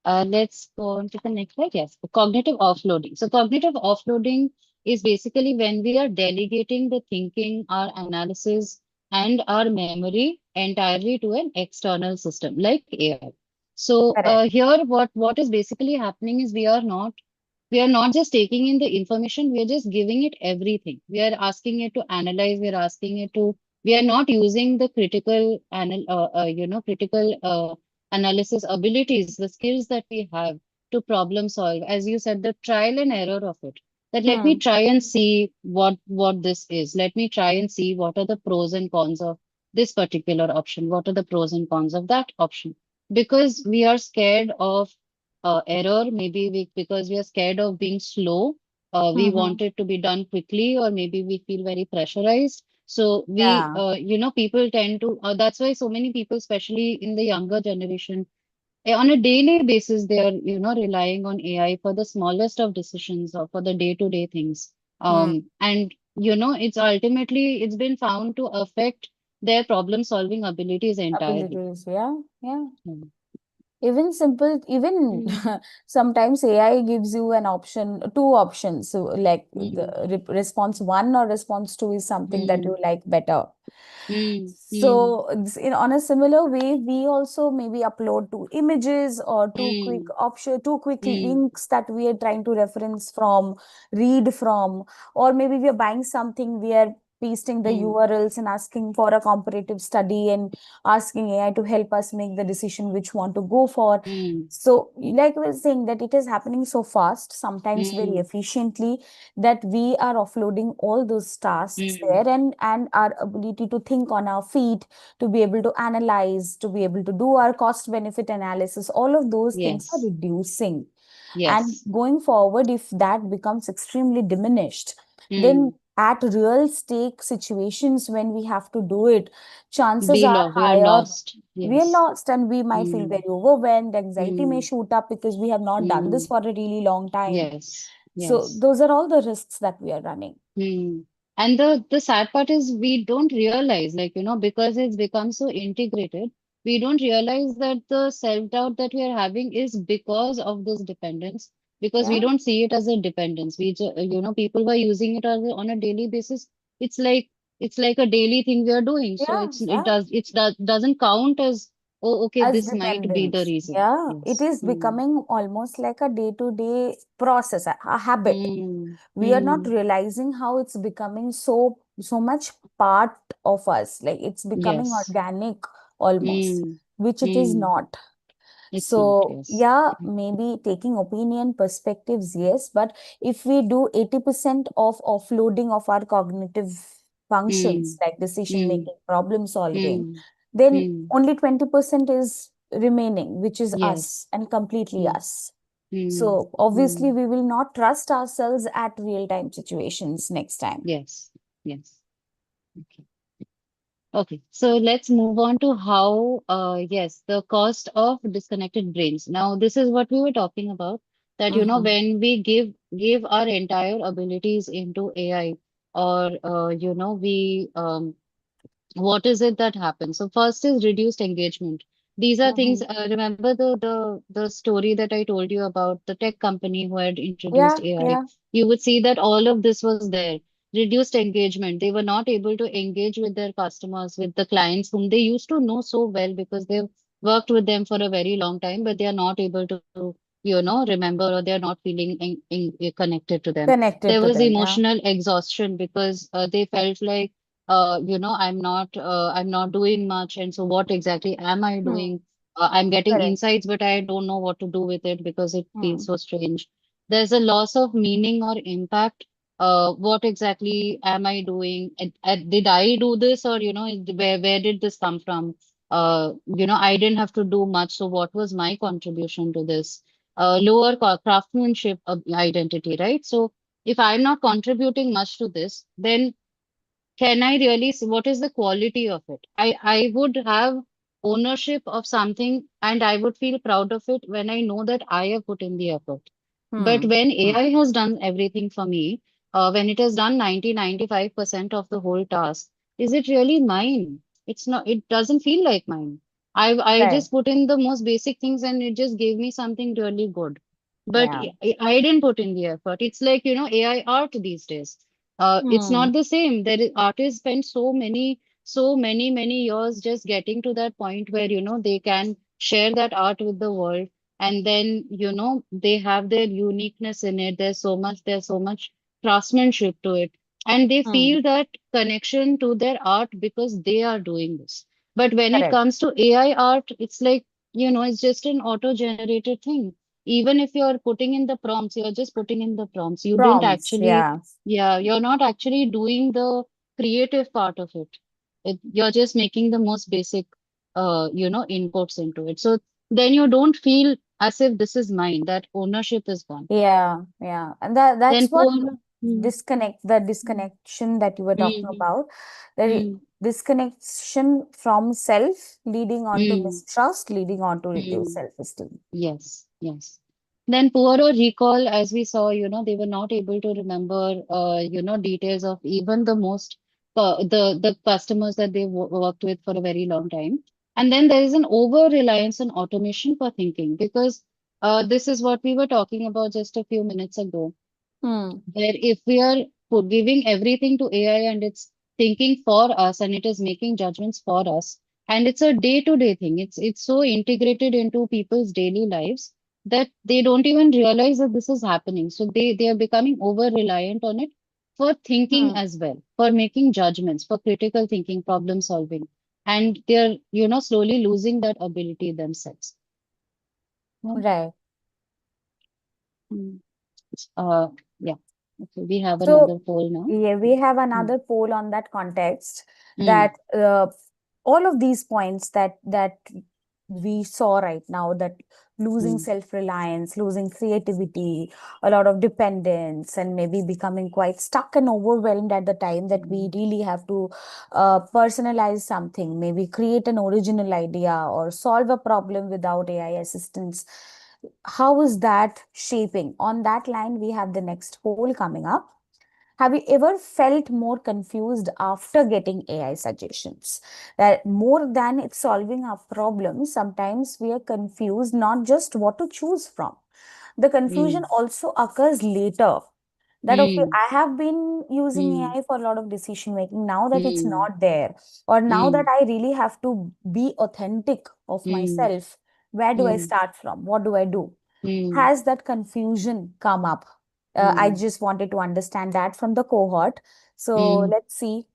Let's go on to the next slide. Yes, cognitive offloading. So cognitive offloading is basically when we are delegating the thinking, our analysis, and our memory entirely to an external system like AI. So Correct. here, what is basically happening is we are not just taking in the information, we are just giving it everything. We are asking it to analyze, we are not using the critical analysis abilities, the skills that we have to problem solve. As you said, the trial and error of it. That let me Hmm. try and see what this is. Let me try and see what are the pros and cons of this particular option. What are the pros and cons of that option? Because we are scared of error, maybe because we are scared of being slow. We Mm-hmm. want it to be done quickly, or maybe we feel very pressurized. So Yeah. people tend to, that's why so many people, especially in the younger generation, on a daily basis, they are, relying on AI for the smallest of decisions or for the day-to-day things. Hmm. It's been found to affect their problem-solving abilities entirely. Abilities. Yeah. Yeah. Mm, Even simple, even mm, sometimes AI gives you an option, two options. So, like the mm, response one or response two is something that mm, you like better. mm, mm, So, on a similar way, we also maybe upload two images or mm, two quick mm. links that we are trying to reference from, read from, or maybe we are buying something, we are pasting the Mm, URLs and asking for a comparative study and asking AI to help us make the decision which one to go for. mm, So, like we were saying, that it is happening so fast, sometimes very mm, efficiently, that we are offloading all those tasks mm. there, and our ability to think on our feet, to be able to analyze, to be able to do our cost benefit analysis, all of those things are Yes, reducing. And yes. going forward, if that becomes extremely diminished, then Mm. at real stake situations when we have to do it, chances are We are higher lost. we are Yes. lost, and we might feel Mm, very overwhelmed. Anxiety may mm, shoot up because we have not done this mm. for a really long time. Yes, So, yes. those are all the risks that we are running. Hmm. And the sad part is we don't realize, like, because it's become so integrated, we don't realize that the self-doubt that we are having is because of this dependence, because we Yeah, don't see it as a dependence. People who are using it on a daily basis. It's like it's like a daily thing we are doing. So yeah, it's it yeah. does it does doesn't count as, oh, okay, As this might be the dependence. reason. Yeah, it Yes. is Hmm. becoming almost like a day-to-day process, a habit. Hmm. We are not Hmm. realizing how it's becoming so much part of us. Like it's becoming Yes. organic almost, Hmm. which it is Hmm. not. It's not, So, yes. yeah, maybe taking opinion perspectives, yes, but if we do 80% of offloading of our cognitive functions, Mm, like decision mm, making, problem solving, mm, then mm. only 20% is remaining, which is us Yes. and completely Mm, us. mm, So, obviously, mm. we will not trust ourselves at real time situations next time. Yes. Yes. Okay. Okay. So let's move on to how, yes, the cost of disconnected brains. Now, this is what we were talking about, that, Mm-hmm. when we give our entire abilities into AI, or, what is it that happens? So first is reduced engagement. These are things. Mm-hmm. Remember the story that I told you about the tech company who had introduced Yeah, AI. yeah. You would see that all of this was there. Reduced engagement. They were not able to engage with their customers, with the clients whom they used to know so well because they've worked with them for a very long time, but they are not able to, remember, or they are not feeling connected to them. Connected There to was them, yeah. emotional exhaustion because they felt like, I'm not doing much. And so what exactly am I Hmm. doing? I'm getting Correct. insights, but I don't know what to do with it because it feels Hmm. so strange. There's a loss of meaning or impact. What exactly am I doing? Did I do this, or, where did this come from? I didn't have to do much. So what was my contribution to this? Lower craftsmanship identity, right? So if I'm not contributing much to this, then can I really see what is the quality of it? I would have ownership of something and I would feel proud of it when I know that I have put in the effort. But Hmm. when Hmm. AI has done everything for me, when it has done 95% of the whole task, is it really mine? It's not, it doesn't feel like mine. I Right. just put in the most basic things and it just gave me something really good. But Yeah. I didn't put in the effort. It's like, AI art these days. It's Hmm. not the same. Artists spend many years just getting to that point where, they can share that art with the world. And then, they have their uniqueness in it. There's so much craftsmanship to it. And they Hmm. feel that connection to their art because they are doing this. But when it Correct. comes to AI art, it's like, it's just an auto-generated thing. Even if you're putting in the prompts, you're just putting in the prompts. You didn't Prompts. actually, Yeah. yeah, you're not actually doing the creative part of it. You're just making the most basic, inputs into it. So then you don't feel as if this is mine, that ownership is gone. Yeah. Yeah. And Then that's what poor, mm, the mm, disconnection that you were talking mm, about. The mm, disconnection from self leading on to mm, mistrust, leading on to reduced mm. self-esteem. Yes, yes. Then poorer recall, as we saw, they were not able to remember, details of even the most, the customers that they worked with for a very long time. And then there is an over reliance on automation for thinking, because this is what we were talking about just a few minutes ago, Hmm. where if we are giving everything to AI and it's thinking for us and it is making judgments for us, and it's a day-to-day thing. It's so integrated into people's daily lives that they don't even realize that this is happening. So they are becoming over reliant on it for thinking Hmm. as well, for making judgments, for critical thinking, problem solving, and they're, slowly losing that ability themselves. Yeah. Right. Mm. Uh, yeah. Okay, we have So, another poll now. yeah, we have Mm, another poll on that context mm, that all of these points that we saw right now, that losing mm, self-reliance, losing creativity, a lot of dependence, and maybe becoming quite stuck and overwhelmed at the time that we mm, really have to personalize something, maybe create an original idea or solve a problem without AI assistance. How is that shaping? On that line, we have the next poll coming up. Have you ever felt more confused after getting AI suggestions? That more than it's solving our problems, sometimes we are confused not just what to choose from. The confusion mm, also occurs later. That, okay, mm, I have been using mm, AI for a lot of decision making. Now that it's mm, not there, or now that mm, I really have to be authentic of mm, myself, where do I mm, start from? What do I do? mm, Has that confusion come up? I mm. just wanted to understand that from the cohort. So Mm. let's see.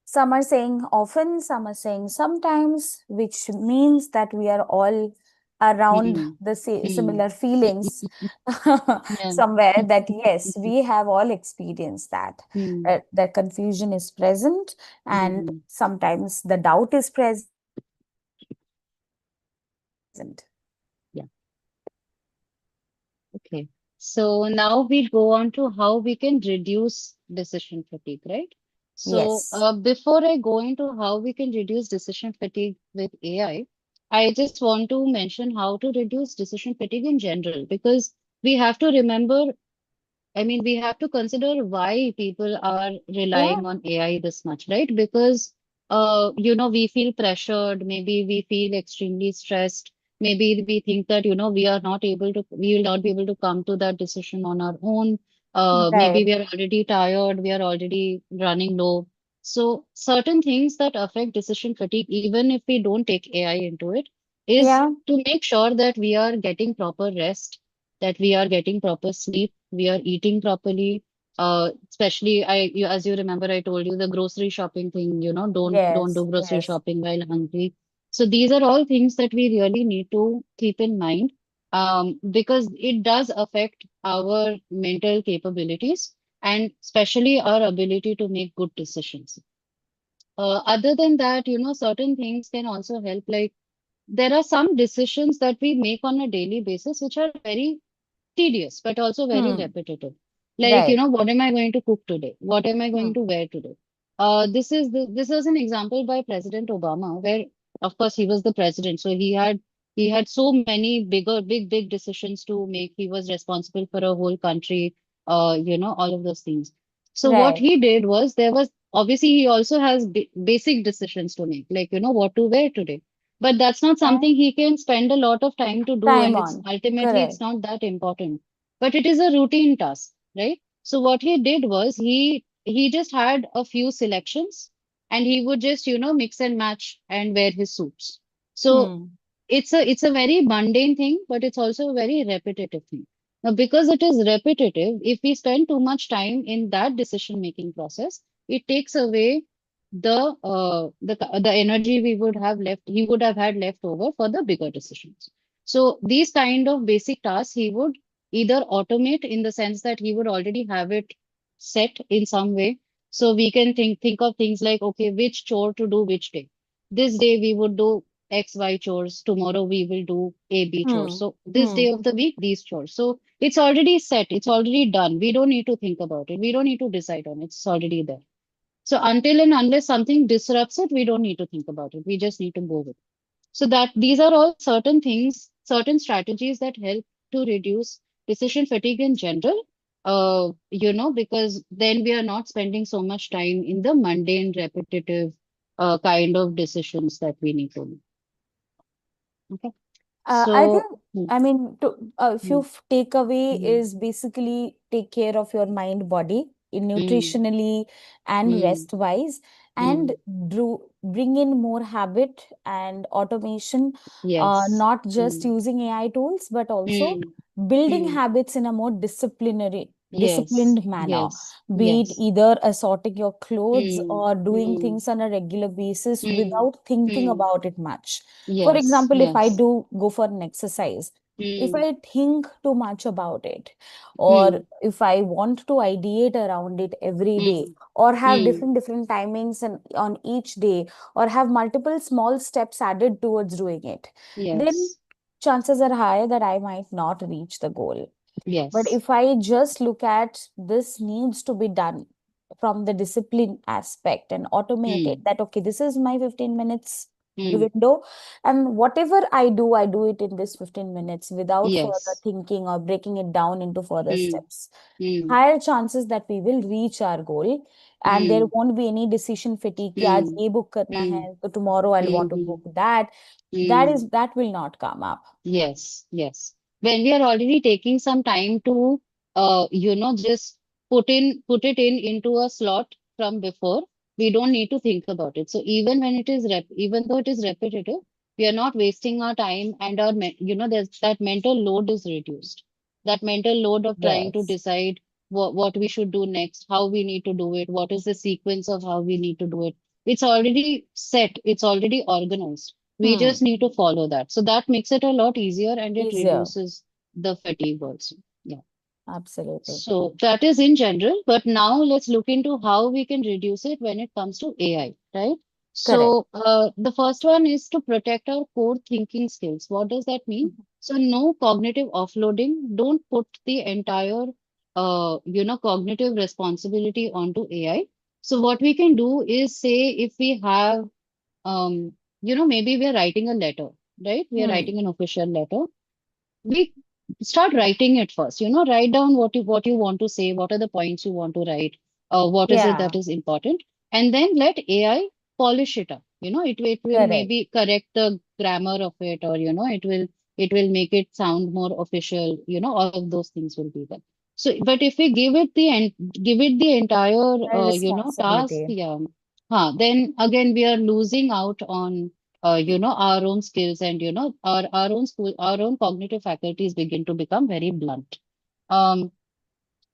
Some are saying often, some are saying sometimes, which means that we are all around Mm, the mm. similar feelings Yeah. somewhere, that yes, we have all experienced that. Mm, That confusion is present, and mm. sometimes the doubt is present. Yeah. Okay. So now we go on to how we can reduce decision fatigue, right? So Yes. before I go into how we can reduce decision fatigue with I just want to mention how to reduce decision fatigue in general, because we have to remember, I mean, we have to consider why people are Yeah. relying on AI this much, right? Because, we feel pressured, maybe we feel extremely stressed, maybe we think that, we will not be able to come to that decision on our own. Maybe Right. we are already tired, we are already running low. So, certain things that affect decision fatigue, even if we don't take AI into it, is Yeah. to make sure that we are getting proper rest, that we are getting proper sleep, we are eating properly. Especially as you remember, I told you the grocery shopping thing, don't do Yes. grocery Yes. shopping while hungry. So these are all things that we really need to keep in mind, because it does affect our mental capabilities and especially our ability to make good decisions. Other than that, certain things can also help, like there are some decisions that we make on a daily basis which are very tedious, but also very Hmm. repetitive. Like, Right. what am I going to cook today? What am I Hmm. going to wear today? This was an example by President Obama, where of course he was the president, so he had so many big decisions to make. He was responsible for a whole country, all of those things. So what Right. he did was, there was obviously he also has basic decisions to make, like what to wear today, but that's not Yeah. something he can spend a lot of time to do, Time and it's on. ultimately it's Correct. not that important. But it is a routine task, right? So what he did was, he just had a few selections, and he would just, mix and match and wear his suits. So Hmm. it's a very mundane thing, but it's also a very repetitive thing. Now, because it is repetitive, if we spend too much time in that decision making process, it takes away the energy we would have left he would have had left over for the bigger decisions. So these kind of basic tasks he would either automate, in the sense that he would already have it set in some way. So we can think of things like, okay, which chore to do which day. This day we would do XY chores, tomorrow we will do AB chores. Hmm. So this Hmm. day of the week, these chores. So it's already set, it's already done. We don't need to think about it. We don't need to decide on it. It's already there. So until and unless something disrupts it, we don't need to think about it. We just need to go with it. So that these are all certain things, certain strategies that help to reduce decision fatigue in general. Because then we are not spending so much time in the mundane, repetitive kind of decisions that we need to make. Okay. I So, think, I mean, a few mm, takeaway mm, is basically take care of your mind, body, mm, nutritionally and mm, rest wise. and bring in more habit and automation, Yes. not just Mm. using AI tools, but also Mm. building Mm. habits in a more Yes. disciplined manner, Yes. be it Yes. either assorting your clothes Mm. or doing Mm. things on a regular basis Mm. without thinking Mm. about it much. For Yes. example, if I Yes. do go for an exercise, if Mm. I think too much about it, or Mm. if I want to ideate around it every day, Mm. or have Mm. different timings and on each day, or have multiple small steps added towards doing it, then Yes. chances are high that I might not reach the goal. But Yes. if I just look at this needs to be done from the discipline aspect and automate it, Mm. that okay, this is my 15 minutes Mm. window, and whatever I do it in this 15 minutes without further Yes. thinking or breaking it down into further Mm. steps, Mm. higher chances that we will reach our goal, and there Mm. won't be any decision fatigue कि आज Mm. ये book करना है Mm. तो tomorrow I'll want to Mm. book that. Mm. That will not come up. Yes, yes. When we are already taking some time to, just put it in into a slot from before, we don't need to think about it. So even when it is even though it is repetitive, we are not wasting our time, and there's that mental load is reduced. That mental load of trying to Yes. decide what we should do next, how we need to do it, what is the sequence of how we need to do it. It's already set, it's already organized. We Hmm. just need to follow that. So that makes it a lot easier and it Easier. reduces the fatigue also. Yeah. Absolutely. So that is in general, but now let's look into how we can reduce it when it comes to AI, right? Correct. So the first one is to protect our core thinking skills. What does that mean? Mhm. So no cognitive offloading. Don't put the entire, cognitive responsibility onto AI. So what we can do is say if we have maybe we are writing a letter, right? We are Hmm. writing an official letter. We start writing it first, write down what you want to say, what are the points you want to write, what is it that Yeah. is important, and then let AI polish it up. It will Correct. maybe correct the grammar of it, or it will make it sound more official. All of those things will be there. So, but if we give it the entire A task, responsibility. yeah, then again we are losing out on our own skills, and our own cognitive faculties begin to become very blunt. Um,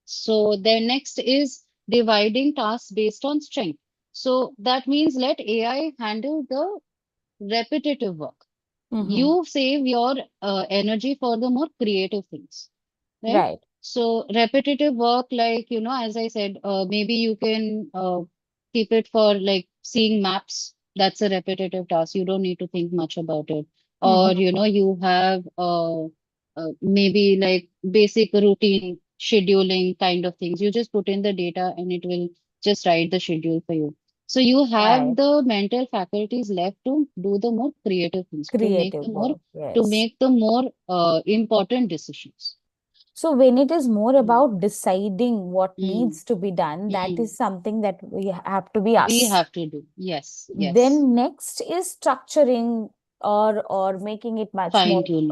so then next is dividing tasks based on strength. So that means let AI handle the repetitive work. Mm-hmm. You save your energy for the more creative things, right? Right. So repetitive work, like, as I said, maybe you can keep it for like seeing maps. That's a repetitive task. You don't need to think much about it. Or, Mm-hmm. you have maybe like basic routine scheduling kind of things. You just put in the data and it will just write the schedule for you. So you have Right. the mental faculties left to do the more creative things, Creative work. to Yes. make the more important decisions. So when it is more Mm, about deciding what mm, needs to be done, that mm. is something that we have to be We us. have to do. Yes, yes. Then next is structuring or making it much Fine more tuning.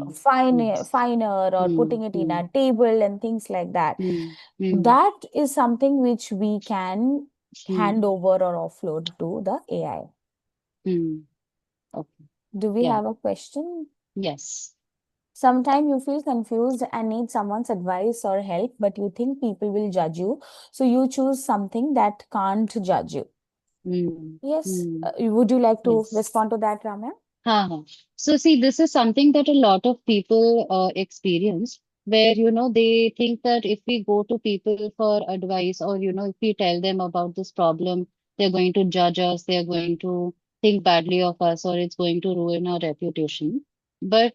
Yes. finer, or Mm, putting it in mm, a table and things like that. mm, mm, That is something which we can mm, hand over or offload to the AI. mm. Okay. Do we Yeah. have a question? Yes. Sometimes you feel confused and need someone's advice or help, but you think people will judge you. So you choose something that can't judge you. Mm, Yes. mm. Would you like to Yes. respond to that, Ramya? Uh-huh. So see, this is something that a lot of people experience, where they think that if we go to people for advice, or if we tell them about this problem, they're going to judge us, they're going to think badly of us, or it's going to ruin our reputation. But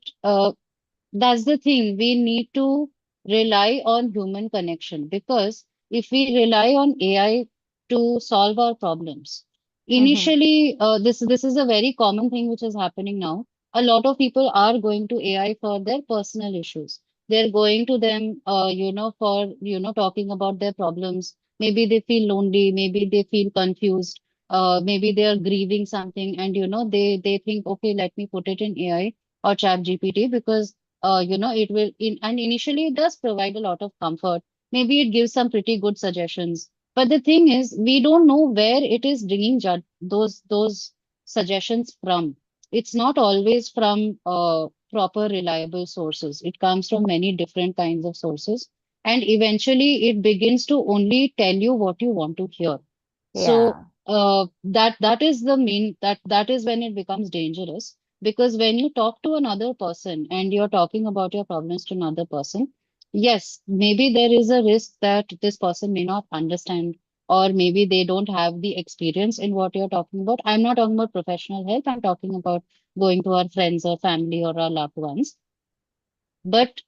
that's the thing. We need to rely on human connection, because if we rely on AI to solve our problems, Mm-hmm. initially, this is a very common thing which is happening now. A lot of people are going to AI for their personal issues. They're going to them, for talking about their problems. Maybe they feel lonely. Maybe they feel confused. Maybe they are grieving something, and they think, okay, let me put it in AI or Chat GPT, because it will and initially it does provide a lot of comfort. Maybe it gives some pretty good suggestions. But the thing is, we don't know where it is bringing those suggestions from. It's not always from proper reliable sources. It comes from many different kinds of sources, and eventually it begins to only tell you what you want to hear. So Yeah. that is the main that is when it becomes dangerous, because when you talk to another person and you're talking about your problems to another person, yes, maybe there is a risk that this person may not understand, or maybe they don't have the experience in what you're talking about. I'm not talking about professional help. I'm talking about going to our friends or family or our loved ones. But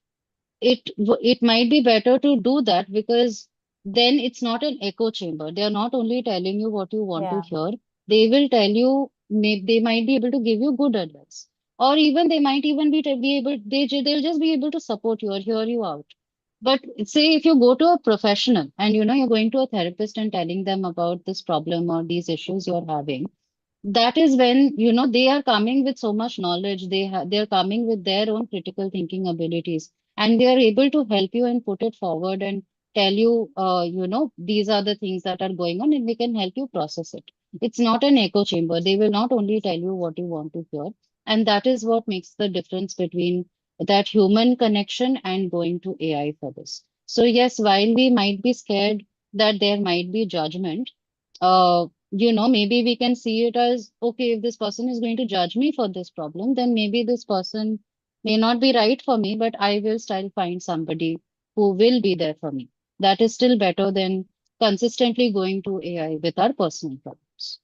it might be better to do that, because then it's not an echo chamber. They are not only telling you what you want to Yeah. hear, they will tell you, they might be able to give you good advice, or even they might even be able, they'll just be able to support you or hear you out. But say if you go to a professional and you're going to a therapist and telling them about this problem or these issues you're having, that is when they are coming with so much knowledge. They're coming with their own critical thinking abilities, and they are able to help you and put it forward and tell you, these are the things that are going on, and we can help you process it. It's not an echo chamber. They will not only tell you what you want to hear, and that is what makes the difference between that human connection and going to AI for this. So yes, while we might be scared that there might be judgment, maybe we can see it as, okay, if this person is going to judge me for this problem, then maybe this person may not be right for me, but I will still find somebody who will be there for me. That is still better than consistently going to AI with our personal problems.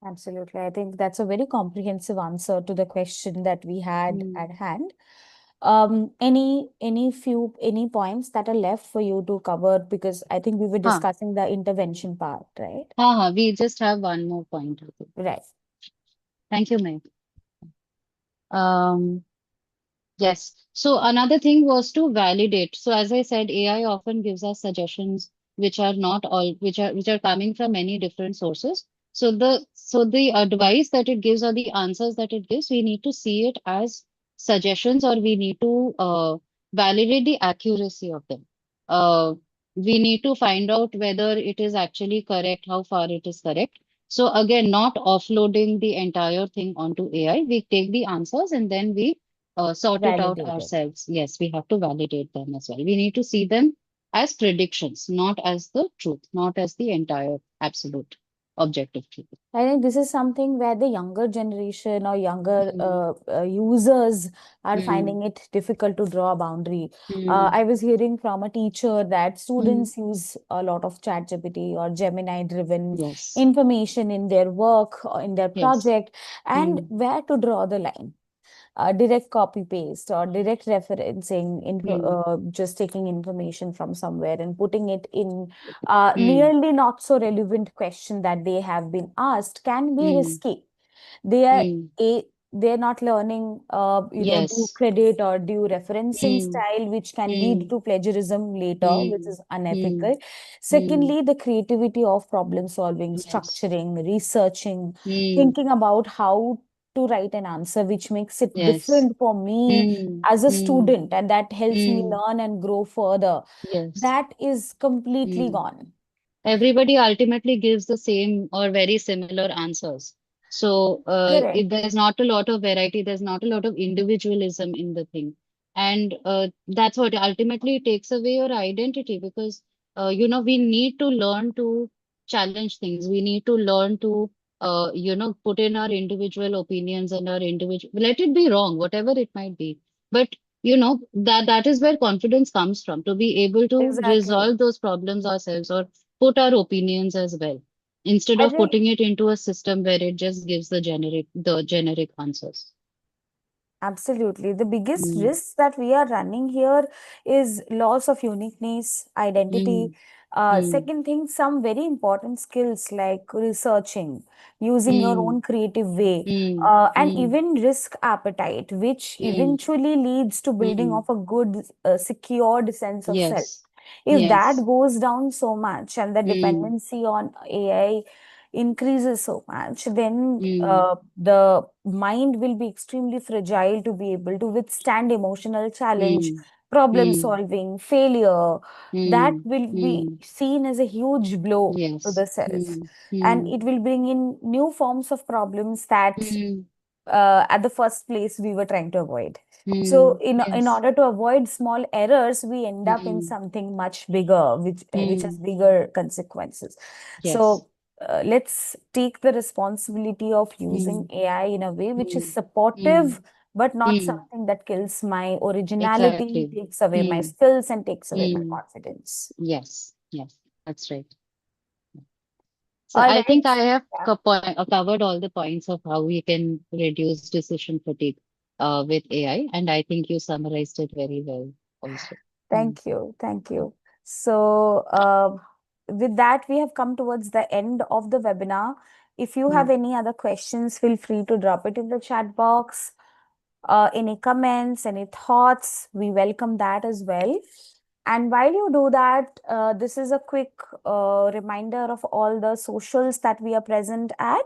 Absolutely. I think that's a very comprehensive answer to the question that we had Hmm. at hand. Any points that are left for you to cover? Because I think we were Huh. discussing the intervention part, right? We just have one more point, I think. Right. Thank you, Meg. Um, Yes. So another thing was to validate. So as I said, AI often gives us suggestions which are not all which are coming from many different sources. So the advice that it gives or the answers that it gives, we need to see it as suggestions, or we need to validate the accuracy of them. Uh, we need to find out whether it is actually correct, how far it is correct. So again, not offloading the entire thing onto AI. We take the answers and then we sort it out Validated. ourselves. Yes, we have to validate them as well. We need to see them as predictions, not as the truth, not as the entire absolute objective truth. I think this is something where the younger generation or younger Mm, users are mm, finding it difficult to draw a boundary. mm, I was hearing from a teacher that mm. students use a lot of ChatGPT or Gemini-driven Yes, information in their work or in their yes. project, and Mm, where to draw the line. Direct copy paste or direct referencing, mm, just taking information from somewhere and putting it in mm, nearly not so relevant question that they have been asked can be mm, risky. They are mm. a they're not learning due Yes. credit or due referencing Mm, style, which can lead mm, to plagiarism later, which mm, is mm, unethical. mm. Secondly, the creativity of problem solving, Yes. structuring, researching, Mm, thinking about how to write an answer which makes it yes. different for me Mm, as a mm, student and that helps me mm. learn and grow further. Yes. That is completely Mm. gone. Everybody ultimately gives the same or very similar answers. So if Correct. there's not a lot of variety, there's not a lot of individualism in the thing. And that's what ultimately takes away your identity, because, we need to learn to challenge things. We need to learn to, put in our individual opinions and our individual, let it be wrong, whatever it might be. But that is where confidence comes from, to be able to Exactly. resolve those problems ourselves, or put our opinions as well, instead I of think putting it into a system where it just gives the generic answers. absolutely. The biggest Mm, risks that we are running here is loss of uniqueness, identity. mm, mm, Second thing, some very important skills like researching, using your mm, own creative way, mm, and mm, even risk appetite, which mm, eventually leads to building mm. of a good, secured sense of self. Yes, If that yes. goes down so much and the Mm, dependency on AI increases so much, then mm, the mind will be extremely fragile to be able to withstand emotional challenge mm, problem Hmm. solving, failure, that Hmm. will be Hmm. seen as a huge blow to Yes. the self. Hmm. And Hmm. it will bring in new forms of problems that Hmm. at the first place we were trying to avoid. So Hmm. in Yes. order to avoid small errors, we end up in Hmm. something much bigger, which has Hmm. bigger consequences. Yes. So let's take the responsibility of using Hmm. AI in a way which is Hmm. Hmm. supportive, but not Hmm. something that kills my originality, Exactly. takes away my Hmm. skills, and takes away my Hmm. confidence. Yes. Yes. That's right. So All I think right. I have Yeah. covered all the points of how we can reduce decision fatigue with AI, and I think you summarized it very well also. Mm, Thank you. Thank you. So, with that, we have come towards the end of the webinar. If you have mm, any other questions, feel free to drop it in the chat box. Any comments, any thoughts, we welcome that as well. And while you do that, this is a quick reminder of all the socials that we are present at.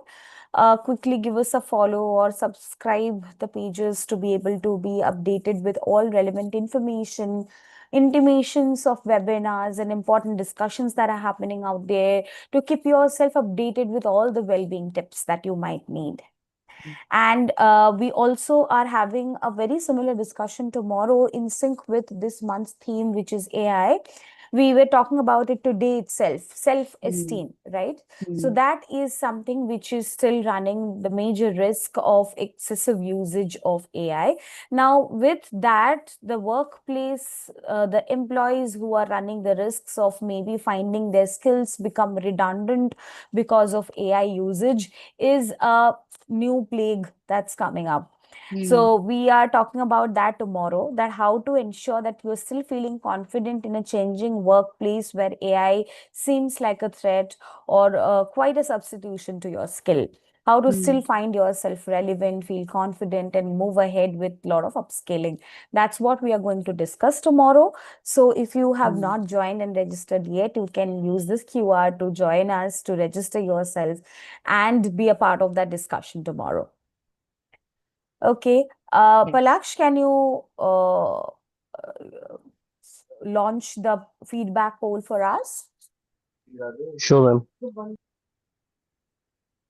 Quickly give us a follow or subscribe the pages to be able to be updated with all relevant information, intimations of webinars and important discussions that are happening out there, to keep yourself updated with all the well-being tips that you might need. mm, And we also are having a very similar discussion tomorrow in sync with this month's theme, which is AI. We were talking about it today itself, mm, self-esteem, right? So mm, that is something which is still running the major risk of excessive usage of AI. Now, with that, the workplace, the employees who are running the risks of maybe finding their skills become redundant because of AI usage is a new plague that's coming up. mm, So we are talking about that tomorrow, that how to ensure that you're still feeling confident in a changing workplace where AI seems like a threat or quite a substitution to your skill. How to still mm, find yourself relevant, feel confident, and move ahead with a lot of upskilling. That's what we are going to discuss tomorrow. So if you have mm. not joined and registered yet, you can use this QR to join us to register yourself and be a part of that discussion tomorrow. Okay. Yes. Palaksh, can you launch the feedback poll for us? Sure, ma'am.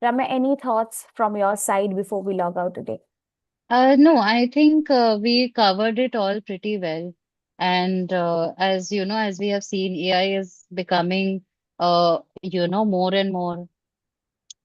Ramya, any thoughts from your side before we log out today? No, I think we covered it all pretty well. And as you know, as we have seen, AI is becoming, more and more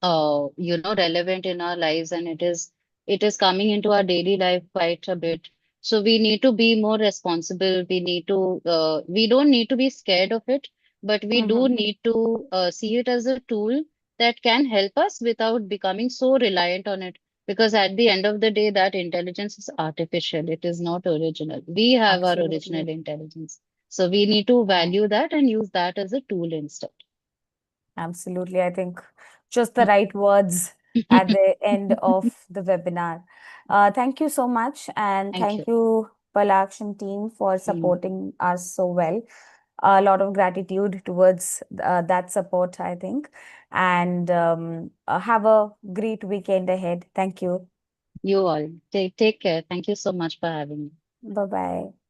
relevant in our lives, and it is coming into our daily life quite a bit. So we need to be more responsible. We don't need to be scared of it, but we do Mm-hmm. need to see it as a tool that can help us without becoming so reliant on it. Because at the end of the day, that intelligence is artificial. It is not original. We have our original Absolutely. intelligence. So we need to value that and use that as a tool instead. Absolutely. I think just the right words at the end of the webinar. Thank you so much. And Thank thank you. you, Palaksh and team, for Mm. supporting us so well. A lot of gratitude towards that support, I think. And have a great weekend ahead. Thank you. You all take care. Thank you so much for having me. Bye bye.